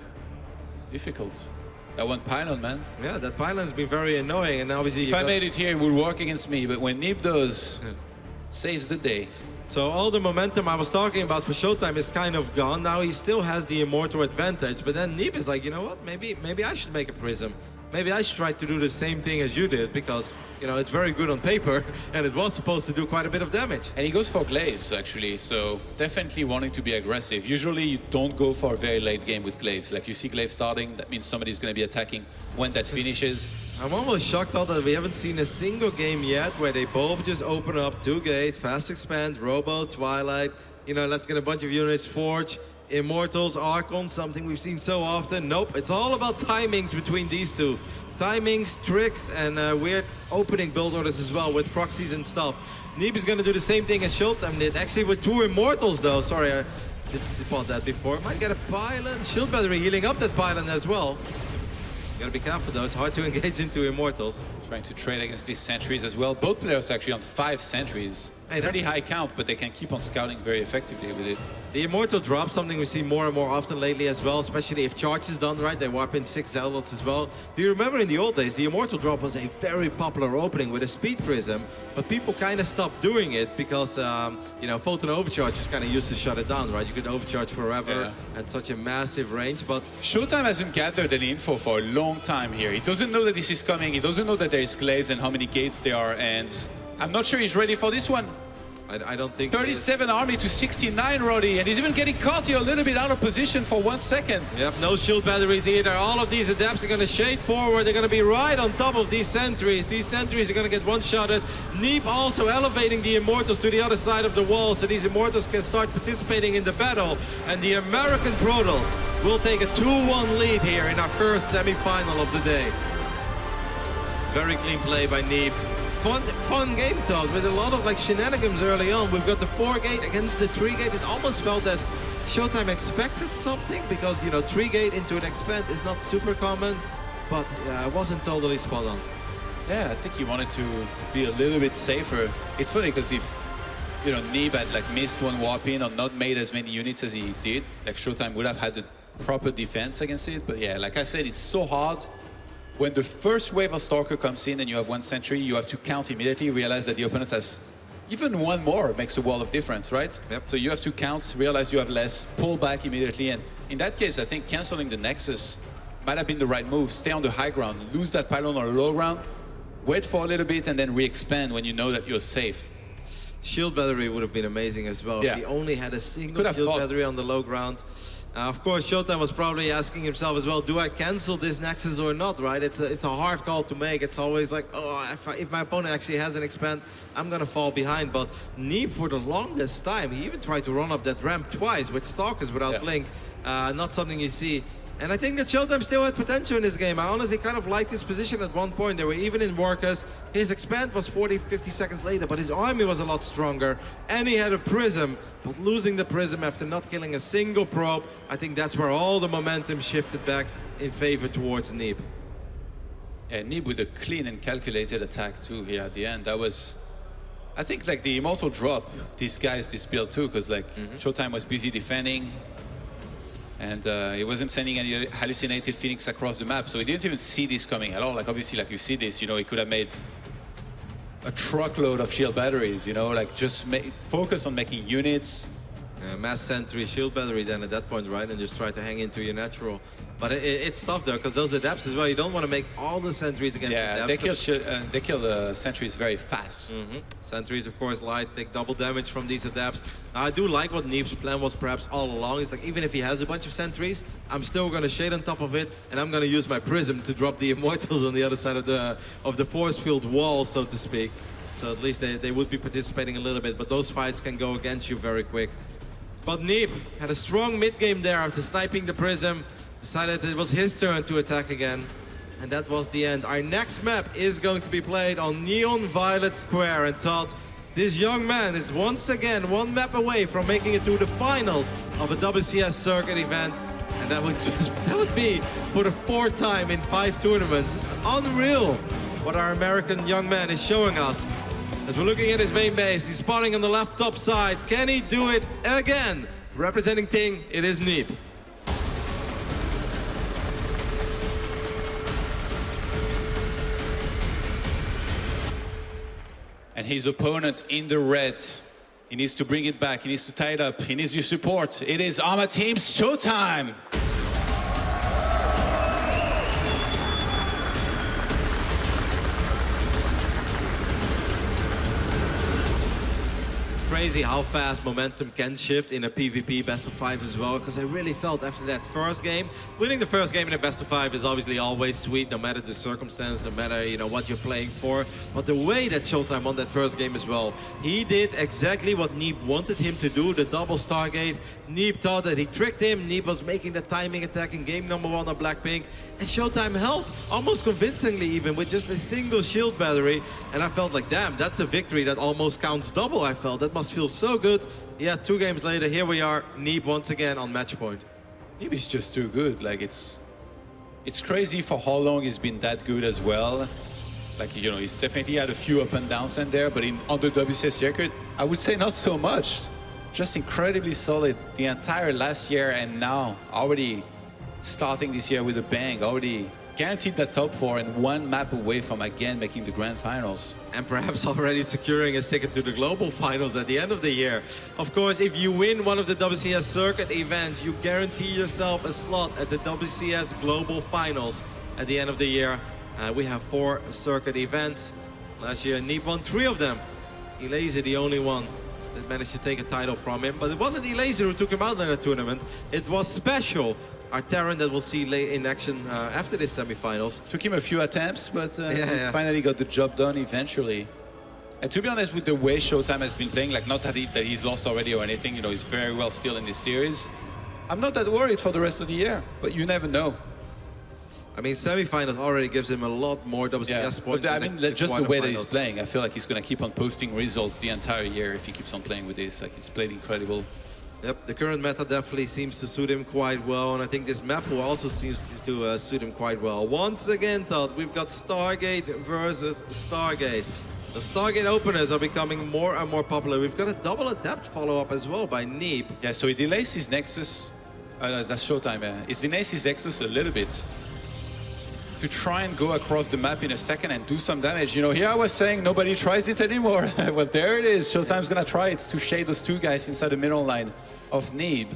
it's difficult. That one pylon, man.
Yeah, that pylon's been very annoying, and obviously
If I made it here, it would work against me, but when Neeb does, saves the day.
So all the momentum I was talking about for ShoWTimE is kind of gone. Now he still has the Immortal advantage, but then Neeb is like, you know what? Maybe I should make a Prism. Maybe I should try to do the same thing as you did because, you know, it's very good on paper and it was supposed to do quite a bit of damage.
And he goes for glaives, actually, so definitely wanting to be aggressive. Usually you don't go for a very late game with glaives. Like you see glaives starting, that means somebody's going to be attacking when that finishes.
I'm almost shocked though that we haven't seen a single game yet where they both just open up 2 gates, fast expand, Robo, Twilight, you know, let's get a bunch of units, Forge, Immortals, Archon, something we've seen so often. Nope, it's all about timings between these 2. Timings, tricks, and weird opening build orders as well with proxies and stuff. Neeb is going to do the same thing as ShoWTimE did, actually with 2 Immortals though. Sorry, I did spot that before. Might get a pylon, shield battery healing up that pylon as well. Gotta be careful though, it's hard to engage into Immortals.
Trying to trade against these sentries as well. Both players actually on 5 sentries.
Hey,
Pretty high count, but they can keep on scouting very effectively with it.
The Immortal drop, something we see more and more often lately as well, especially if charge is done right, they warp in 6 Zealots as well. Do you remember in the old days, the Immortal drop was a very popular opening with a speed prism, but people kind of stopped doing it because, you know, Photon Overcharge just kind of used to shut it down, right? You could overcharge forever at such a massive range, but
ShoWTimE hasn't gathered any info for a long time here. He doesn't know that this is coming, he doesn't know that there is glaives and how many gates there are, and I'm not sure he's ready for this one.
I don't think...
37 army to 69, Roddy, and he's even getting caught here a little bit out of position for 1 second.
Yep, no shield batteries either. All of these Adepts are going to shade forward. They're going to be right on top of these sentries. These sentries are going to get one-shotted. Neeb also elevating the Immortals to the other side of the wall so these Immortals can start participating in the battle. And the American Protoss will take a 2-1 lead here in our first semi-final of the day. Very clean play by Neeb. Fun game, Todd, with a lot of like shenanigans early on. We've got the 4 gate against the 3 gate. It almost felt that ShoWTimE expected something because, you know, 3-gate into an expand is not super common, but it wasn't totally spot on.
Yeah, I think he wanted to be a little bit safer. It's funny because if, you know, Neeb had like missed one warp in or not made as many units as he did, like ShoWTimE would have had the proper defense against it. But yeah, like I said, it's so hard. When the first wave of Stalker comes in and you have one sentry, you have to count immediately, realize that the opponent has even one more makes a world of difference, right?
Yep.
So you have to count, realize you have less, pull back immediately. And in that case, I think canceling the Nexus might have been the right move. Stay on the high ground, lose that pylon on the low ground, wait for a little bit, and then re-expand when you know that you're safe.
Shield battery would have been amazing as well.
Yeah.
If he only had a single shield battery on the low ground. Of course, ShoWTimE was probably asking himself as well, do I cancel this Nexus or not, right? It's a hard call to make. It's always like, oh, if my opponent actually has an expand, I'm gonna fall behind. But Neeb, for the longest time, he even tried to run up that ramp twice with Stalkers without Blink. Not something you see. And I think that ShoWTimE still had potential in this game. I honestly kind of liked his position at one point. They were even in workers. His expand was 40, 50 seconds later, but his army was a lot stronger. And he had a prism, but losing the prism after not killing a single probe, I think that's where all the momentum shifted back in favor towards Neeb.
Yeah, Neeb with a clean and calculated attack too here at the end. That was, I think, like the Immortal drop disguised this build too, because like ShoWTimE was busy defending. And he wasn't sending any hallucinated Phoenix across the map, so he didn't even see this coming at all. Like obviously, like you see this, you know, he could have made a truckload of shield batteries, you know, like just focus on making units.
Mass sentry shield battery then at that point, right? And just try to hang into your natural. But it's tough though, because those adapts as well, you don't want to make all the sentries against adapts.
They kill the sentries very fast.
Sentries, of course, light, take double damage from these adapts. Now, I do like what Neeb's plan was perhaps all along. It's like, even if he has a bunch of sentries, I'm still going to shade on top of it, and I'm going to use my prism to drop the Immortals on the other side of the force field wall, so to speak. So at least they would be participating a little bit, but those fights can go against you very quick. But Neeb had a strong mid-game there after sniping the prism. Decided it was his turn to attack again. And that was the end. Our next map is going to be played on Neon Violet Square. And Todd, this young man is once again one map away from making it to the finals of a WCS Circuit event. And that would be for the 4th time in 5 tournaments. It's unreal what our American young man is showing us. As we're looking at his main base, he's spawning on the left top side. Can he do it again? Representing Ting, it is Neeb.
And his opponent in the red, he needs to bring it back, he needs to tie it up, he needs your support. It is Arma Team's ShoWTimE.
Crazy how fast momentum can shift in a PvP best of 5 as well, because I really felt after that first game, winning the first game in a best of 5 is obviously always sweet, no matter the circumstance, no matter, you know, what you're playing for. But the way that ShoWTimE won that first game as well, he did exactly what Neeb wanted him to do, the double Stargate. Neeb thought that he tricked him. Neeb was making the timing attack in game number 1 on Blackpink, and ShoWTimE held almost convincingly, even with just a single shield battery. And I felt like, damn, that's a victory that almost counts double. I felt that must feel so good. Yeah, 2 games later, here we are, Neeb once again on match point.
Neeb is just too good. Like it's crazy for how long he's been that good as well. Like, you know, he's definitely had a few up and downs in there, but on the WCS Circuit, I would say not so much. Just incredibly solid the entire last year, and now already starting this year with a bang, already guaranteed that top 4 and 1 map away from again making the grand finals.
And perhaps already securing his ticket to the global finals at the end of the year. Of course, if you win one of the WCS Circuit events, you guarantee yourself a slot at the WCS global finals at the end of the year. We have 4 circuit events. Last year, Neeb won 3 of them. Elazer, the only one that managed to take a title from him. But it wasn't Elazer who took him out in the tournament. It was Special, our Terran that we'll see late in action after this semifinals.
Took him a few attempts, but finally got the job done eventually. And to be honest, with the way ShoWTimE has been playing, like not that he's lost already or anything, you know, he's very well still in this series. I'm not that worried for the rest of the year, but you never know.
I mean, semifinals already gives him a lot more WCS points.
But I mean, just the way that he's playing, I feel like he's going to keep on posting results the entire year if he keeps on playing with this. Like, he's played incredible.
Yep, the current meta definitely seems to suit him quite well, and I think this map will also seems to suit him quite well. Once again, Todd, we've got Stargate versus Stargate. The Stargate openers are becoming more and more popular. We've got a double adept follow-up as well by Neeb.
Yeah, so he delays his Nexus. That's ShoWTimE. He delays his Nexus a little bit to try and go across the map in a second and do some damage. You know, here I was saying nobody tries it anymore. Well, there it is. ShoWTimE's gonna try it to shade those two guys inside the middle line of Neeb.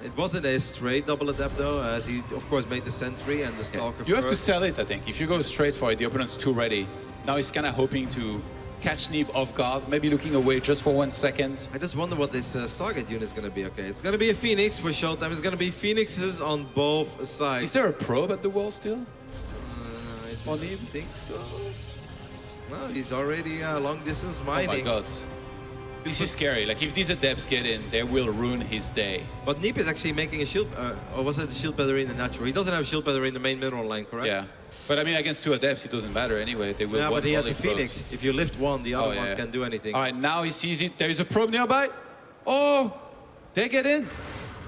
It wasn't a straight double adept though, as he of course made the sentry and the stalker.
You have to
first.
sell it, I think. If you go straight for it, the opponent's too ready. Now he's kind of hoping to catch Neeb off guard, maybe looking away just for 1 second.
I just wonder what this Stargate unit is going to be. Okay, it's going to be a Phoenix for ShoWTimE. It's going to be Phoenixes on both sides.
Is there a probe at the wall still?
I don't think so. No, he's already long distance mining.
Oh my god. This is scary. Like, if these adepts get in, they will ruin his day.
But Neeb is actually making a shield, or was it a shield battery in the natural? He doesn't have a shield battery in the main mineral line, correct?
Yeah. But I mean, against two adepts, it doesn't matter anyway. They will.
Yeah, but he has a
probes.
Phoenix. If you lift one, the other one can do anything.
All right, now he sees it. There is a probe nearby. Oh, they get in.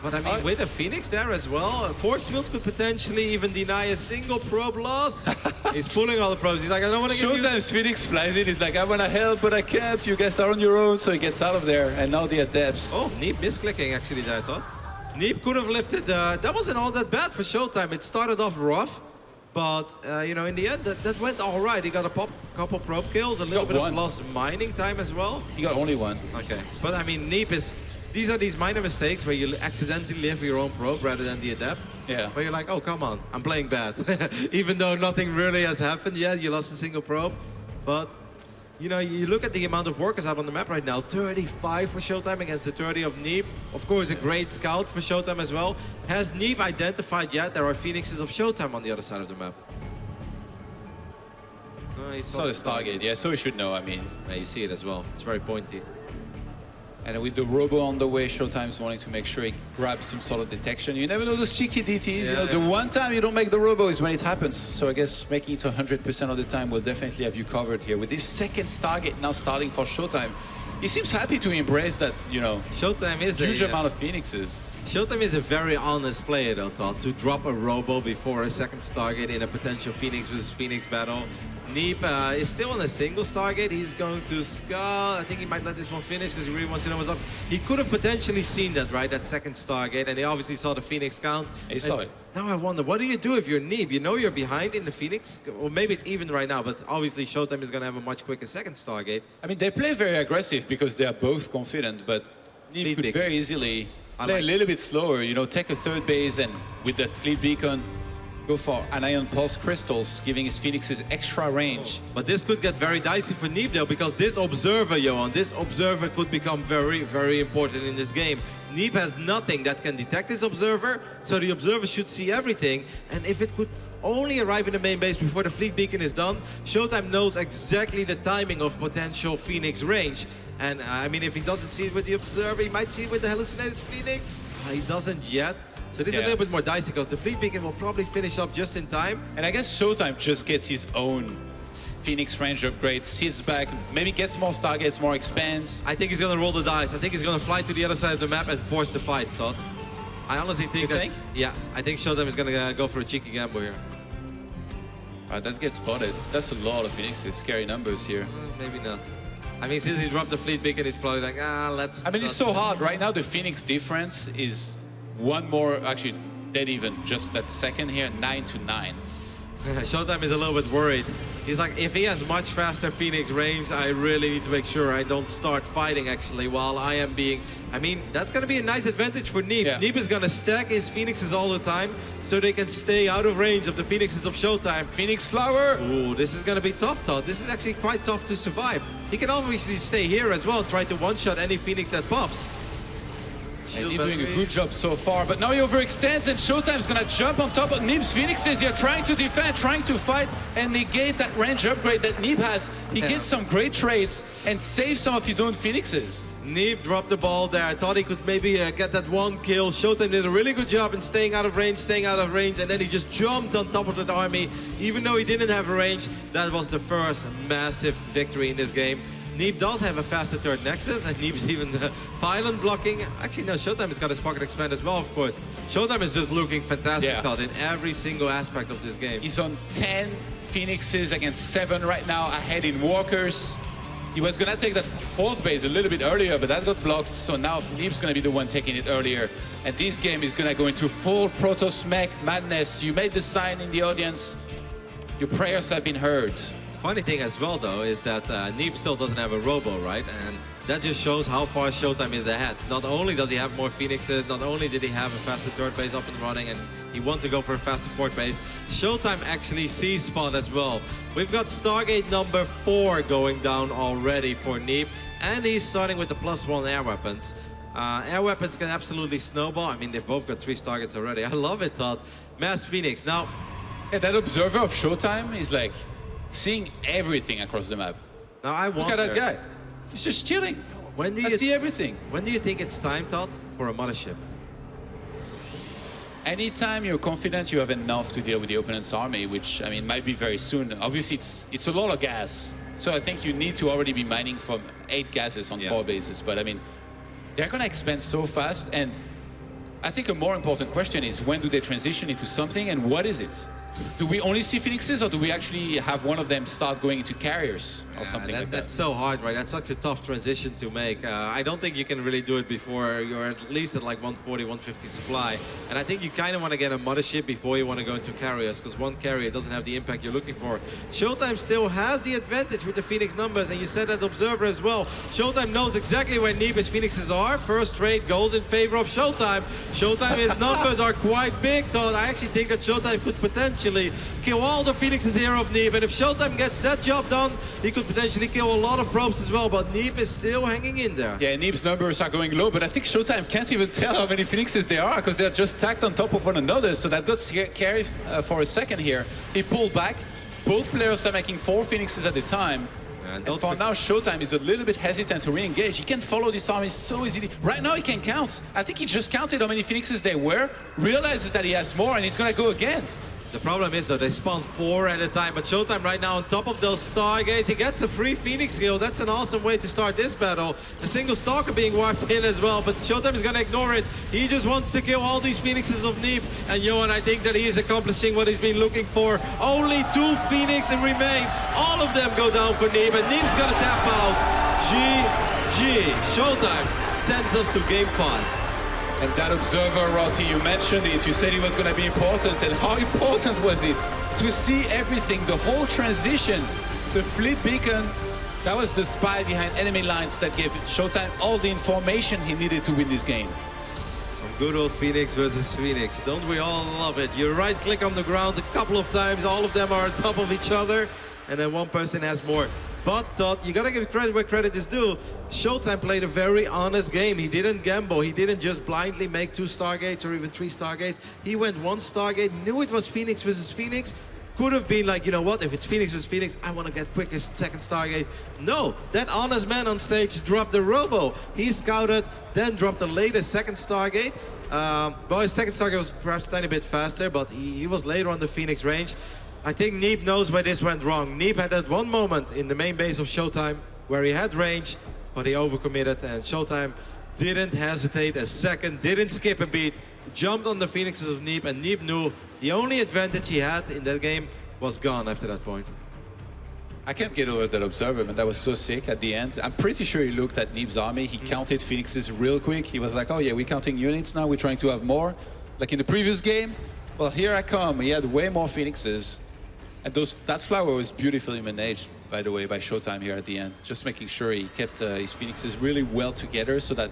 But I mean, with a Phoenix there as well, Force Field could potentially even deny a single probe loss. He's pulling all the probes. He's like, I don't want to get you.
Sometimes Phoenix flies in. He's like, I want to help, but I can't. You guys are on your own. So he gets out of there. And now the adepts.
Oh, Neeb misclicking actually there, I thought. Neeb could have lifted. That wasn't all that bad for ShoWTimE. It started off rough. But, you know, in the end, that went all right. He got a couple probe kills, a little bit of lost mining time as well.
He got only one.
Okay. But, I mean, Neeb is... These are these minor mistakes where you accidentally lift your own probe rather than the adept.
Yeah.
Where you're like, oh, come on, I'm playing bad. Even though nothing really has happened yet, you lost a single probe. But, you know, you look at the amount of workers out on the map right now, 35 for ShoWTimE against the 30 of Neeb. Of course, a great scout for ShoWTimE as well. Has Neeb identified yet there are Phoenixes of ShoWTimE on the other side of the map? No, he
Saw the Stargate, yeah, so he should know, I mean.
Yeah, you see it as well. It's very pointy.
And with the robo on the way, ShoWTimE's wanting to make sure he grabs some sort of detection. You never know those cheeky DTs.
Yeah,
you know, the one time you don't make the robo is when it happens. So I guess making it to 100% of the time will definitely have you covered here. With this second Stargate now starting for ShoWTimE, he seems happy to embrace that, you know,
ShoWTimE is
huge amount of Phoenixes.
ShoWTimE is a very honest player though, Todd, to drop a robo before a second Stargate in a potential Phoenix versus Phoenix battle. Neeb is still on a single Stargate. He's going to scout. I think he might let this one finish because he really wants to know what's up. He could have potentially seen that, right? That second Stargate, and he obviously saw the Phoenix count.
He saw it.
Now I wonder, what do you do if you're Neeb? You know you're behind in the Phoenix, or maybe it's even right now, but obviously ShoWTimE is going to have a much quicker second Stargate.
I mean, they play very aggressive because they are both confident, but Neeb could very easily play a little bit slower, you know, take a third base and with that fleet beacon, go for an Ion Pulse Crystals, giving his Phoenixes extra range.
But this could get very dicey for Neeb though, because this Observer, Johan, this Observer could become very, very important in this game. Neeb has nothing that can detect this Observer, so the Observer should see everything. And if it could only arrive in the main base before the Fleet Beacon is done, ShoWTimE knows exactly the timing of potential Phoenix range. And I mean, if he doesn't see it with the Observer, he might see it with the Hallucinated Phoenix. He doesn't yet. So this is a little bit more dicey because the Fleet Beacon will probably finish up just in time.
And I guess ShoWTimE just gets his own Phoenix range upgrade, sits back, maybe gets more Stargates, more expands.
I think he's going to roll the dice. I think he's going to fly to the other side of the map and force the fight, Todd. I honestly think yeah, I think ShoWTimE is going to go for a cheeky gamble here.
That gets spotted. That's a lot of Phoenixes, scary numbers here.
Maybe not. I mean, since he dropped the Fleet Beacon, he's probably like, let's...
I mean, it's so hard. Right now, the Phoenix difference is one more, actually, dead even, just that second here, 9-9.
ShoWTimE is a little bit worried. He's like, if he has much faster Phoenix range, I really need to make sure I don't start fighting, actually, while I am being... I mean, that's going to be a nice advantage for Neeb.
Yeah.
Neeb is going to stack his Phoenixes all the time, so they can stay out of range of the Phoenixes of ShoWTimE.
Phoenix Flower!
Ooh, this is going to be tough, Todd. This is actually quite tough to survive. He can obviously stay here as well, try to one-shot any Phoenix that pops.
And he's doing a good job so far, but now he overextends and ShoWTimE's gonna jump on top of Neeb's Phoenixes here, trying to defend, trying to fight and negate that range upgrade that Neeb has. He gets some great trades and saves some of his own Phoenixes.
Neeb dropped the ball there. I thought he could maybe get that one kill. ShoWTimE did a really good job in staying out of range, and then he just jumped on top of that army. Even though he didn't have a range, that was the first massive victory in this game. Neeb does have a faster third Nexus, and Neeb's even pylon blocking. Actually, no, ShoWTimE has got his pocket expand as well, of course. ShoWTimE is just looking fantastic in every single aspect of this game.
He's on 10 Phoenixes against 7 right now, ahead in Walkers. He was gonna take that 4th base a little bit earlier, but that got blocked, so now Neeb's gonna be the one taking it earlier. And this game is gonna go into full Protoss mech madness. You made the sign in the audience. Your prayers have been heard.
Funny thing as well, though, is that Neeb still doesn't have a robo, right? And that just shows how far ShoWTimE is ahead. Not only does he have more Phoenixes, not only did he have a faster third base up and running, and he wanted to go for a faster fourth base, ShoWTimE actually sees spot as well. We've got Stargate number 4 going down already for Neeb, and he's starting with the +1 air weapons. Air weapons can absolutely snowball. I mean, they've both got 3 Stargates already. I love it, Todd. Mass Phoenix. Now,
that observer of ShoWTimE is like seeing everything across the map.
Now I wonder,
look at that guy. He's just chilling.
When do you
see everything?
When do you think it's time, Todd, for a mothership?
Anytime you're confident you have enough to deal with the opponent's army, which, I mean, might be very soon. Obviously, it's a lot of gas. So I think you need to already be mining from 8 gases on 4 bases. But I mean, they're going to expand so fast. And I think a more important question is, when do they transition into something, and what is it? Do we only see Phoenixes, or do we actually have one of them start going into carriers or something like that?
That's so hard, right? That's such a tough transition to make. I don't think you can really do it before you're at least at like 140, 150 supply. And I think you kind of want to get a mothership before you want to go into carriers, because one carrier doesn't have the impact you're looking for. ShoWTimE still has the advantage with the Phoenix numbers, and you said that Observer as well. ShoWTimE knows exactly where Neeb's Phoenixes are. First trade goes in favor of ShoWTimE. ShoWTimE, his numbers are quite big, though. I actually think that ShoWTimE could potentially kill all the Phoenixes here of Neeb, and if ShoWTimE gets that job done, he could potentially kill a lot of probes as well, but Neeb is still hanging in there.
Yeah, Neeb's numbers are going low, but I think ShoWTimE can't even tell how many Phoenixes there are, because they're just stacked on top of one another, so that got scary for a second here. He pulled back. Both players are making 4 Phoenixes at a time. And for now, ShoWTimE is a little bit hesitant to re-engage. He can follow this army so easily. Right now, he can count. I think he just counted how many Phoenixes there were, realizes that he has more, and he's going to go again.
The problem is, though, they spawn 4 at a time, but ShoWTimE right now on top of those Stargates, he gets a free Phoenix kill. That's an awesome way to start this battle. A single Stalker being wiped in as well, but ShoWTimE is going to ignore it. He just wants to kill all these Phoenixes of Neeb, and Johan, I think that he is accomplishing what he's been looking for. Only 2 Phoenixes remain. All of them go down for Neeb, and Neeb's going to tap out. GG. ShoWTimE sends us to Game 5.
And that observer, Roti, you mentioned it. You said it was going to be important. And how important was it to see everything, the whole transition, the fleet beacon? That was the spy behind enemy lines that gave ShoWTimE all the information he needed to win this game.
Some good old Phoenix versus Phoenix. Don't we all love it? You right-click on the ground a couple of times. All of them are on top of each other. And then one person has more. But Todd, you gotta give credit where credit is due. ShoWTimE played a very honest game. He didn't gamble. He didn't just blindly make 2 Stargates or even 3 Stargates. He went 1 Stargate, knew it was Phoenix versus Phoenix. Could have been like, you know what, if it's Phoenix versus Phoenix, I want to get quickest 2nd Stargate. No, that honest man on stage dropped the robo. He scouted, then dropped the latest 2nd Stargate. Well, his 2nd Stargate was perhaps a tiny bit faster, but he was later on the Phoenix range. I think Neeb knows where this went wrong. Neeb had that one moment in the main base of ShoWTimE where he had range, but he overcommitted, and ShoWTimE didn't hesitate a second, didn't skip a beat, jumped on the Phoenixes of Neeb, and Neeb knew the only advantage he had in that game was gone after that point.
I can't get over that observer, man. That was so sick at the end. I'm pretty sure he looked at Neeb's army. He counted Phoenixes real quick. He was like, oh yeah, we're counting units now. We're trying to have more. Like in the previous game, well, here I come. He had way more Phoenixes. And that flower was beautifully managed, by the way, by ShoWTimE here at the end. Just making sure he kept his Phoenixes really well together so that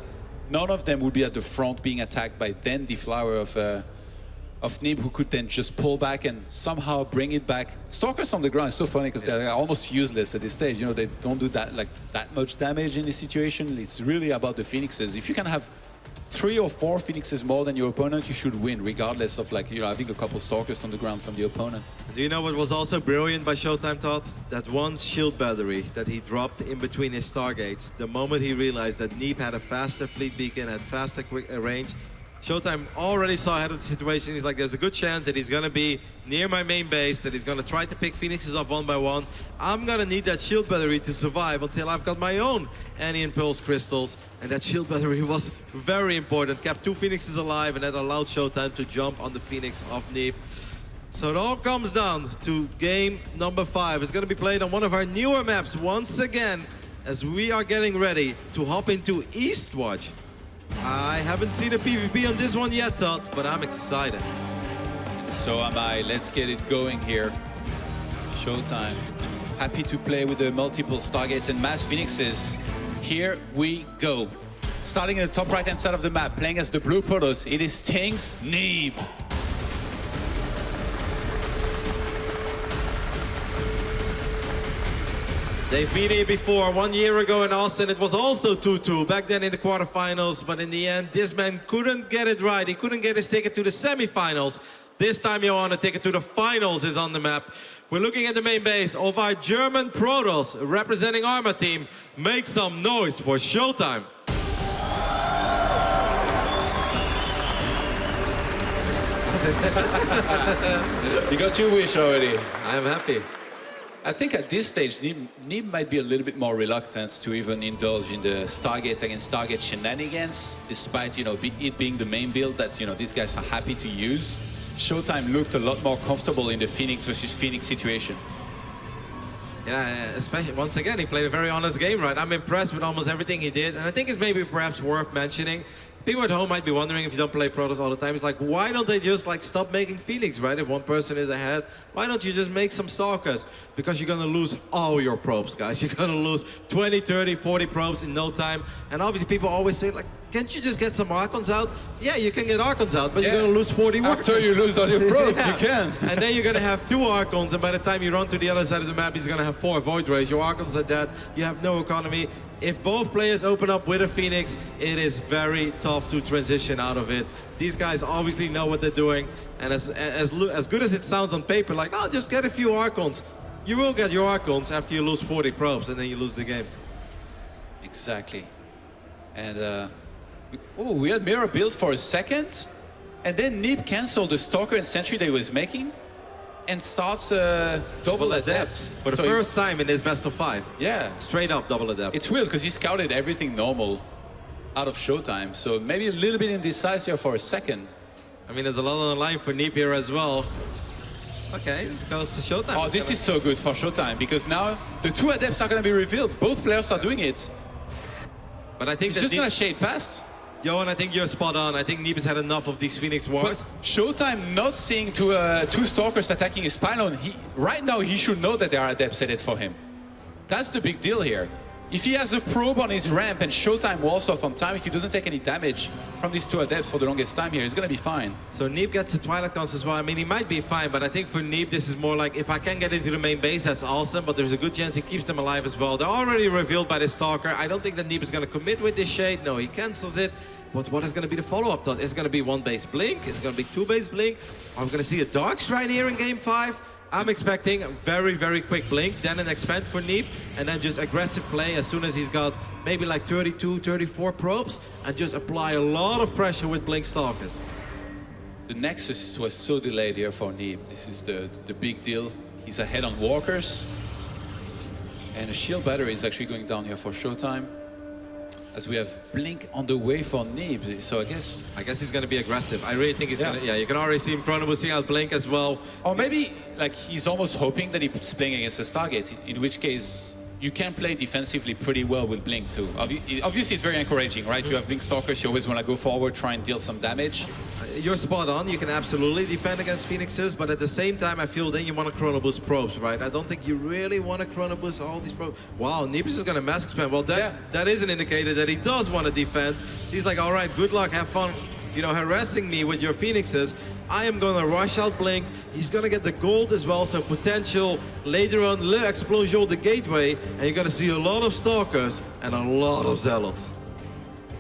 none of them would be at the front being attacked by then the flower of Neeb, who could then just pull back and somehow bring it back. Stalkers on the ground is so funny because they're almost useless at this stage. You know, they don't do that much damage in this situation. It's really about the Phoenixes. If you can have 3 or 4 Phoenixes more than your opponent, you should win, regardless of, like, you know, having a couple Stalkers on the ground from the opponent.
Do you know what was also brilliant by ShoWTimE, Todd? That one shield battery that he dropped in between his Stargates. The moment he realized that Neeb had a faster fleet beacon, had faster quick range, ShoWTimE already saw ahead of the situation. He's like, there's a good chance that he's going to be near my main base, that he's going to try to pick Phoenixes up one by one. I'm going to need that shield battery to survive until I've got my own anti-impulse crystals. And that shield battery was very important. Kept 2 Phoenixes alive, and that allowed ShoWTimE to jump on the Phoenix of Neeb. So it all comes down to game number 5. It's going to be played on one of our newer maps once again, as we are getting ready to hop into Eastwatch. I haven't seen a PvP on this one yet, Todd, but I'm excited.
So am I. Let's get it going here. ShoWTimE. Happy to play with the multiple Stargates and Mass Phoenixes. Here we go. Starting in the top right-hand side of the map, playing as the blue Protoss, it is Ting's Neeb.
They've been here before. 1 year ago in Austin, it was also 2-2 back then in the quarterfinals. But in the end, this man couldn't get it right. He couldn't get his ticket to the semifinals. This time, Johan, a ticket to the finals is on the map. We're looking at the main base of our German Protoss representing Arma team. Make some noise for ShoWTimE.
You got your wish already.
I am happy.
I think at this stage, Neeb might be a little bit more reluctant to even indulge in the Stargate against Stargate shenanigans, despite, you know, it being the main build that, you know, these guys are happy to use. ShoWTimE looked a lot more comfortable in the Phoenix versus Phoenix situation.
Yeah, especially once again, he played a very honest game, right? I'm impressed with almost everything he did, and I think it's maybe perhaps worth mentioning. People at home might be wondering, if you don't play Protoss all the time, it's like, why don't they just like stop making Phoenix, right? If one person is ahead, why don't you just make some Stalkers? Because you're gonna lose all your probes, guys. You're gonna lose 20, 30, 40 probes in no time. And obviously people always say, like, can't you just get some Archons out? Yeah, you can get Archons out, but you're gonna lose 40 more.
After you lose all your probes,
Yeah.
you can.
And then you're gonna have 2 Archons, and by the time you run to the other side of the map, he's gonna have 4 Void Rays. Your Archons are dead, you have no economy. If both players open up with a Phoenix, it is very tough to transition out of it. These guys obviously know what they're doing, and as good as it sounds on paper, like, oh, just get a few Archons. You will get your Archons after you lose 40 probes, and then you lose the game.
Exactly. And, we had mirror builds for a second, and then Neeb canceled the Stalker and Sentry that he was making, and starts double adept.
For the first time in his best of 5.
Yeah.
Straight up double adept.
It's weird because he scouted everything normal out of ShoWTimE, so maybe a little bit indecisive for a second.
I mean, there's a lot on the line for Neeb here as well. Okay, let's go to ShoWTimE.
Oh, this is so good for ShoWTimE because now the 2 adepts are going to be revealed. Both players are doing it.
But I think
It's
that
just going to shade past.
Johan, I think you're spot on. I think Neeb has had enough of these Phoenix Wars.
But ShoWTimE not seeing 2 Stalkers attacking his pylon, right now he should know that there are adepts headed for him. That's the big deal here. If he has a probe on his ramp and ShoWTimE walls off on time, if he doesn't take any damage from these 2 adepts for the longest time here, he's going to be fine.
So Neeb gets the Twilight Cons as well. I mean, he might be fine, but I think for Neeb, this is more like, if I can get into the main base, that's awesome, but there's a good chance he keeps them alive as well. They're already revealed by the Stalker. I don't think that Neeb is going to commit with this shade. No, he cancels it. But what is going to be the follow-up thought? Is it going to be 1 base Blink? Is it going to be 2 base Blink? Are we going to see a Dark Stride here in Game 5? I'm expecting a very, very quick Blink, then an Expand for Neeb, and then just aggressive play as soon as he's got maybe like 32, 34 probes, and just apply a lot of pressure with Blink Stalkers.
The Nexus was so delayed here for Neeb. This is the big deal. He's ahead on Walkers. And the shield battery is actually going down here for ShoWTimE, as we have Blink on the way for Neeb. So I guess
he's going to be aggressive. I really think he's going to, yeah, you can already see him boosting out Blink as well.
Or maybe like he's almost hoping that he's playing against a Stargate, in which case you can play defensively pretty well with Blink too. Obviously it's very encouraging, right? You have Blink Stalkers, you always want to go forward, try and deal some damage.
You're spot on. You can absolutely defend against Phoenixes, but at the same time, I feel then you want to Chrono Boost probes, right? I don't think you really want to Chrono Boost all these probes. Wow, Neeb is going to mass expand. Well, that is an indicator that he does want to defend. He's like, all right, good luck, have fun, you know, harassing me with your Phoenixes. I am going to rush out Blink. He's going to get the gold as well, so potential later on, Le Explosion, the gateway, and you're going to see a lot of Stalkers and a lot of Zealots.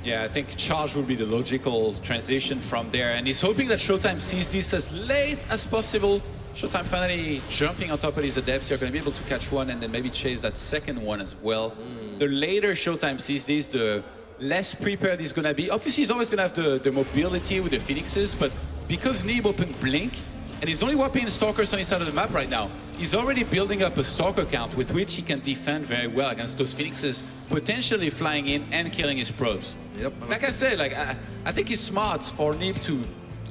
Yeah, I think Charge will be the logical transition from there, and he's hoping that ShoWTimE sees this as late as possible. ShoWTimE finally jumping on top of his adepts. You're going to be able to catch one and then maybe chase that second one as well. The later ShoWTimE sees this, the less prepared he's going to be. Obviously, he's always going to have the mobility with the Phoenixes, but because Neeb opened Blink, and he's only warping Stalkers on his side of the map right now, he's already building up a Stalker count with which he can defend very well against those Phoenixes, potentially flying in and killing his probes.
Yep.
Like I said, like I think it's smart for Neeb to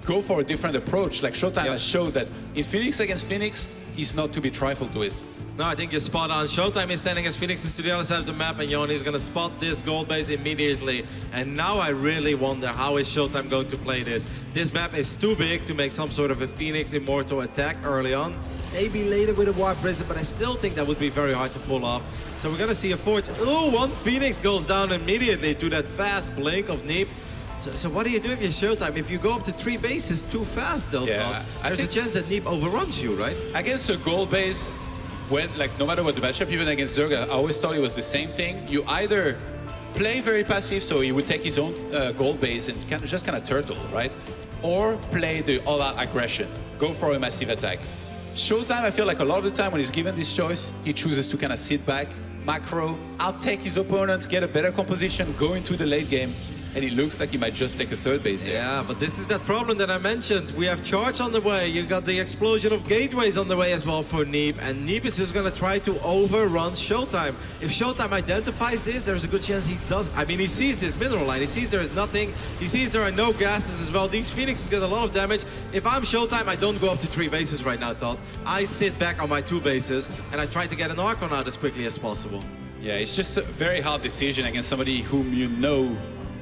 go for a different approach. Like ShoWTimE has showed that in Phoenix against Phoenix, he's not to be trifled with.
No, I think you're spot on. ShoWTimE is sending his Phoenixes to the other side of the map, and Yoni is going to spot this gold base immediately. And now I really wonder, how is ShoWTimE going to play this? This map is too big to make some sort of a Phoenix Immortal attack early on. Maybe later with a Warp Prism, but I still think that would be very hard to pull off. So we're going to see a fortune. Oh, one Phoenix goes down immediately to that fast blink of Neeb. So what do you do if you're ShoWTimE? If you go up to 3 bases too fast, though, there's a chance that Neeb overruns you, right?
Against a gold base, when, like, no matter what the matchup, even against Zerga, I always thought it was the same thing. You either play very passive, so he would take his own gold base and just kind of turtle, right? Or play the all-out aggression, go for a massive attack. ShoWTimE, I feel like a lot of the time when he's given this choice, he chooses to kind of sit back, macro, outtake his opponent, get a better composition, go into the late game, and it looks like he might just take a third base there.
Yeah, but this is that problem that I mentioned. We have charge on the way. You got the explosion of gateways on the way as well for Neeb, and Neeb is just going to try to overrun ShoWTimE. If ShoWTimE identifies this, there's a good chance he does. I mean, he sees this mineral line. He sees there is nothing. He sees there are no gases as well. These Phoenixes get a lot of damage. If I'm ShoWTimE, I don't go up to 3 bases right now, Todd. I sit back on my 2 bases, and I try to get an Archon out as quickly as possible.
Yeah, it's just a very hard decision against somebody whom you know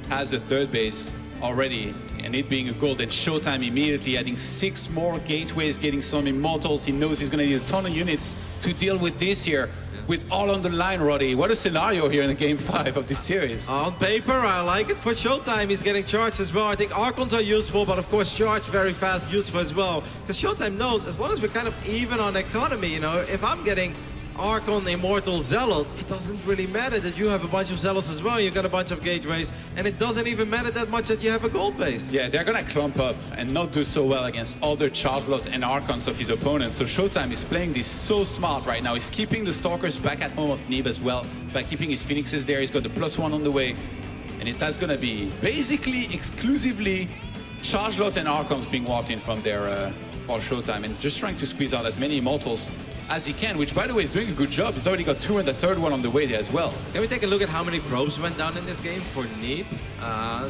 has a third base already, and it being a gold, and ShoWTimE immediately adding 6 more gateways, getting some immortals. He knows he's going to need a ton of units to deal with this here, with all on the line, Roddy. What a scenario here in the game 5 of this series.
On paper, I like it for ShoWTimE. He's getting charged as well. I think Archons are useful, but of course charge very fast, useful as well. Because ShoWTimE knows, as long as we're kind of even on economy, you know, if I'm getting Archon, Immortal, Zealot, it doesn't really matter that you have a bunch of Zealots as well. You got a bunch of gateways, and it doesn't even matter that much that you have a gold base.
Yeah, they're gonna clump up and not do so well against all the Chargelots and Archons of his opponents. So ShoWTimE is playing this so smart right now. He's keeping the Stalkers back at home of Neeb as well by keeping his Phoenixes there. He's got the +1 on the way, and that's gonna be basically exclusively Chargelot and Archons being walked in from there for ShoWTimE, and just trying to squeeze out as many Immortals as he can, which by the way is doing a good job. He's already got 2 and the third one on the way there as well.
Can we take a look at how many probes went down in this game for Neeb?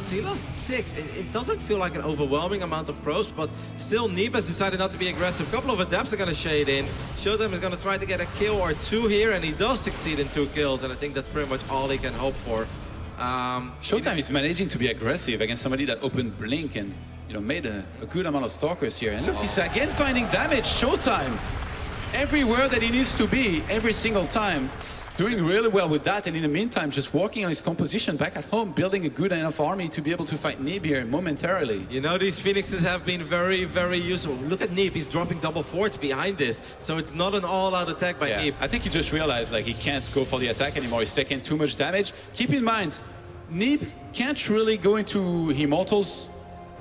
So he lost 6. It doesn't feel like an overwhelming amount of probes, but still Neeb has decided not to be aggressive. A couple of Adepts are going to shade in. ShoWTimE is going to try to get a kill or 2 here, and he does succeed in 2 kills, and I think that's pretty much all he can hope for.
ShoWTimE is managing to be aggressive against somebody that opened Blink and, you know, made a good amount of Stalkers here. And look, he's again finding damage. ShoWTimE everywhere that he needs to be, every single time. Doing really well with that, and in the meantime, just working on his composition back at home, building a good enough army to be able to fight Neeb here momentarily.
You know, these Phoenixes have been very, very useful. Look at Neeb, he's dropping double forts behind this, so it's not an all-out attack by Neeb.
I think he just realized, like, he can't go for the attack anymore. He's taking too much damage. Keep in mind, Neeb can't really go into Immortals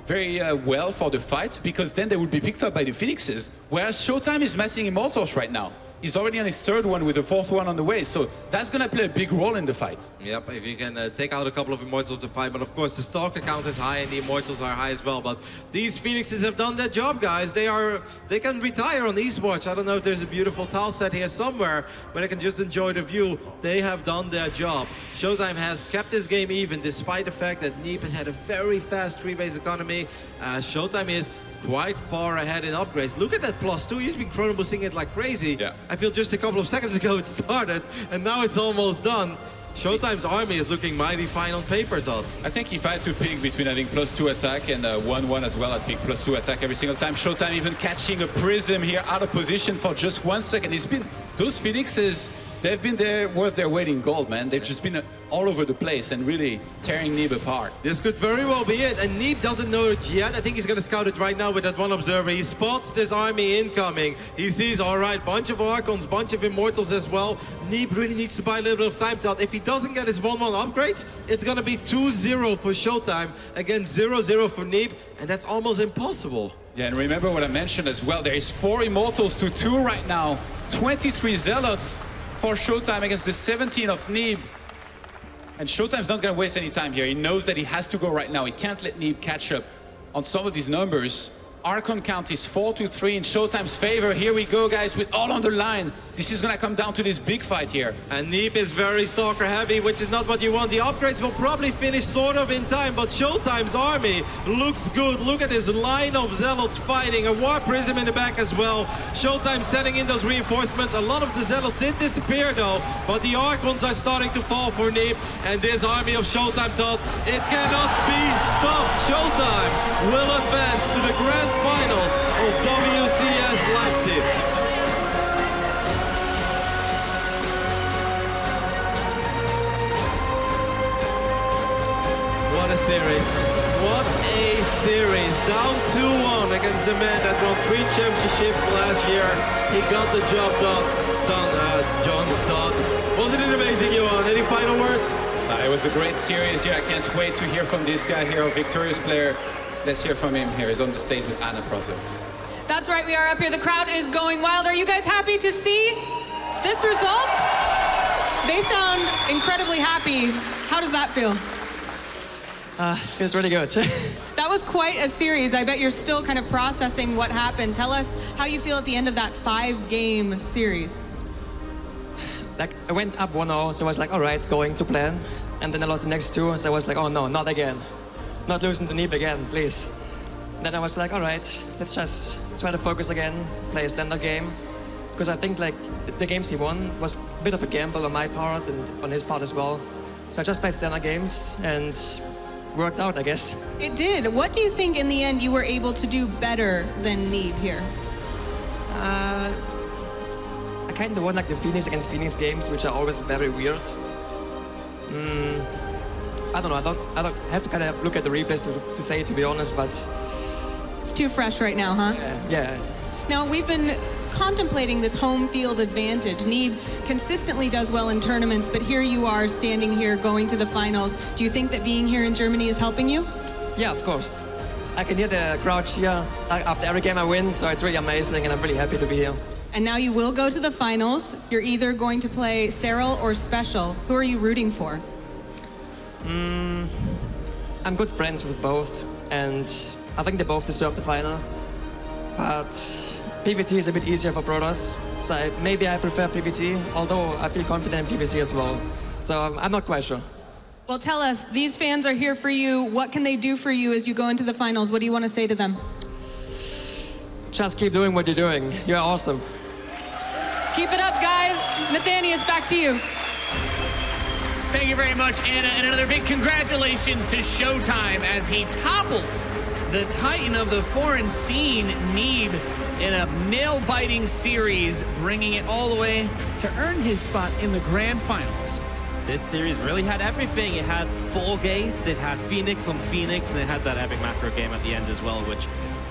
very well for the fight, because then they would be picked up by the Phoenixes, whereas ShoWTimE is massing Immortals right now. He's already on his 3rd one with the 4th one on the way, so that's going to play a big role in the fight.
Yep, if you can take out a couple of Immortals of the fight, but of course the Stalker count is high and the Immortals are high as well. But these Phoenixes have done their job, guys. They can retire on Eastwatch. I don't know if there's a beautiful tile set here somewhere, but I can just enjoy the view. They have done their job. ShoWTimE has kept this game even, despite the fact that Neeb has had a very fast 3-base economy. ShoWTimE is quite far ahead in upgrades. Look at that +2. He's been chrono boosting it like crazy.
Yeah.
I feel just a couple of seconds ago it started, and now it's almost done. ShoWTimE's army is looking mighty fine on paper, though.
I think if I had to pick between having +2 attack and 1-1 as well, I'd pick +2 attack every single time. ShoWTimE even catching a Prism here out of position for just 1 second. It's been, those Phoenixes, they've been there worth their weight in gold, man. They've just been all over the place and really tearing Neeb apart.
This could very well be it, and Neeb doesn't know it yet. I think he's going to scout it right now with that one observer. He spots this army incoming. He sees, all right, bunch of Archons, bunch of Immortals as well. Neeb really needs to buy a little bit of time, Todd. If he doesn't get his 1-1 upgrade, it's going to be 2-0 for ShoWTimE against 0-0 for Neeb, and that's almost impossible.
Yeah, and remember what I mentioned as well. There is 4 Immortals to 2 right now. 23 Zealots for ShoWTimE against the 17 of Neeb. And ShoWTimE's not going to waste any time here. He knows that he has to go right now. He can't let Neeb catch up on some of these numbers. Archon count is 4-3 in ShoWTimE's favor. Here we go, guys, with all on the line. This is going to come down to this big fight here.
And Neeb is very Stalker heavy, which is not what you want. The upgrades will probably finish sort of in time, but ShoWTimE's army looks good. Look at this line of Zealots fighting. A War Prism in the back as well. ShoWTimE setting in those reinforcements. A lot of the Zealots did disappear though, but the Archons are starting to fall for Neeb. And this army of ShoWTimE thought it cannot be stopped. ShoWTimE will advance to the Grand Finals of WCS Leipzig. What a series. What a series. Down 2-1 against the man that won 3 championships last year. He got the job done. John Todd. Wasn't it amazing, Johan? Any final words?
It was a great series here. I can't wait to hear from this guy here, a victorious player. Let's hear from him here. He's on the stage with Anna Prozo.
That's right, we are up here. The crowd is going wild. Are you guys happy to see this result? They sound incredibly happy. How does that feel?
Feels really good.
That was quite a series. I bet you're still kind of processing what happened. Tell us how you feel at the end of that 5-game series.
Like, I went up 1-0, so I was like, all right, going to plan. And then I lost the next 2, so I was like, oh no, not again. Not losing to Neeb again, please. Then I was like, all right, let's just try to focus again, play a standard game. Because I think like the games he won was a bit of a gamble on my part and on his part as well. So I just played standard games and worked out, I guess.
It did. What do you think in the end you were able to do better than Neeb here?
I kind of won like the Phoenix against Phoenix games, which are always very weird. I don't know. I don't have to kind of look at the replays to say it, to be honest, but
It's too fresh right now, huh?
yeah.
Now, we've been contemplating this home field advantage. Neeb consistently does well in tournaments, but here you are standing here going to the finals. Do you think that being here in Germany is helping you?
Yeah, of course. I can hear the crowd cheer after every game I win, so it's really amazing, and I'm really happy to be here.
And now you will go to the finals. You're either going to play Serral or Special. Who are you rooting for?
I'm good friends with both, and I think they both deserve the final. But PvT is a bit easier for Protoss, so maybe I prefer PvT, although I feel confident in PvC as well. So I'm not quite sure.
Well, tell us, these fans are here for you. What can they do for you as you go into the finals? What do you want to say to them?
Just keep doing what you're doing. You're awesome.
Keep it up, guys. Nathanius, back to you.
Thank you very much, Anna, and another big congratulations to ShoWTimE as he topples the titan of the foreign scene, Neeb, in a nail-biting series, bringing it all the way to earn his spot in the grand finals.
This series really had everything. It had 4 gates, it had Phoenix on Phoenix, and it had that epic macro game at the end as well, which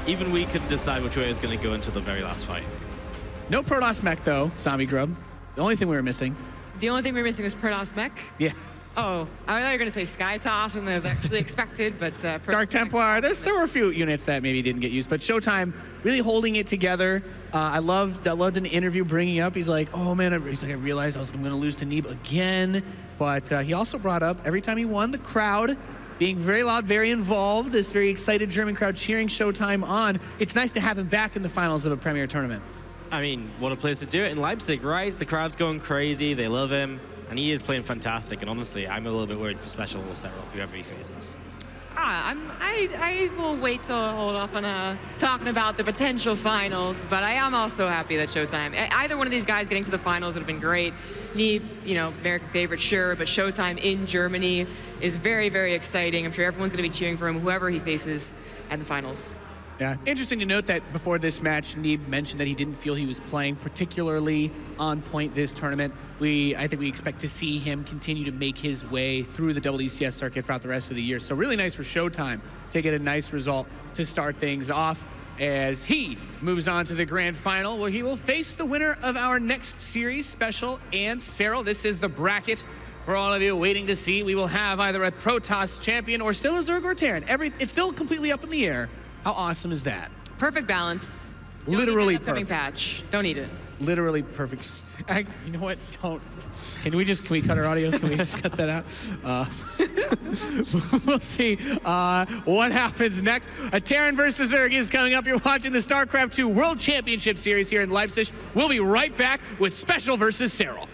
even we couldn't decide which way it was going to go into the very last fight.
No Protoss mech, though, Zombie Grub. The only thing we were missing.
The only thing we were missing was Protoss mech.
Yeah.
Oh, I thought you were going to say Sky Toss when that was actually expected, but
Dark Templar. There were a few units that maybe didn't get used, but ShoWTimE really holding it together. I loved an interview bringing up. He's like, oh man, he's like, I realized I'm going to lose to Neeb again. But he also brought up every time he won, the crowd being very loud, very involved. This very excited German crowd cheering ShoWTimE on. It's nice to have him back in the finals of a Premier tournament.
I mean, what a place to do it in Leipzig, right? The crowd's going crazy. They love him. And he is playing fantastic, and honestly, I'm a little bit worried for Special or Serral, whoever he faces.
I will wait till hold off on talking about the potential finals, but I am also happy that ShoWTimE, either one of these guys getting to the finals would have been great. Neeb, you know, American favorite, sure, but ShoWTimE in Germany is very, very exciting. I'm sure everyone's going to be cheering for him, whoever he faces at the finals.
Yeah, interesting to note that before this match, Neeb mentioned that he didn't feel he was playing particularly on point this tournament. I think we expect to see him continue to make his way through the WCS circuit throughout the rest of the year. So really nice for ShoWTimE to get a nice result to start things off as he moves on to the grand final, where he will face the winner of our next series, Special and Serral. This is the bracket for all of you waiting to see. We will have either a Protoss champion or still a Zerg or Terran. It's still completely up in the air. How awesome is that?
Perfect balance.
Literally
Don't eat the upcoming
perfect.
patch. Don't eat it.
Literally perfect. You know what? Don't. Can we cut our audio? Can we just cut that out? We'll see what happens next. A Terran versus Zerg is coming up. You're watching the StarCraft 2 World Championship Series here in Leipzig. We'll be right back with Special versus Serral.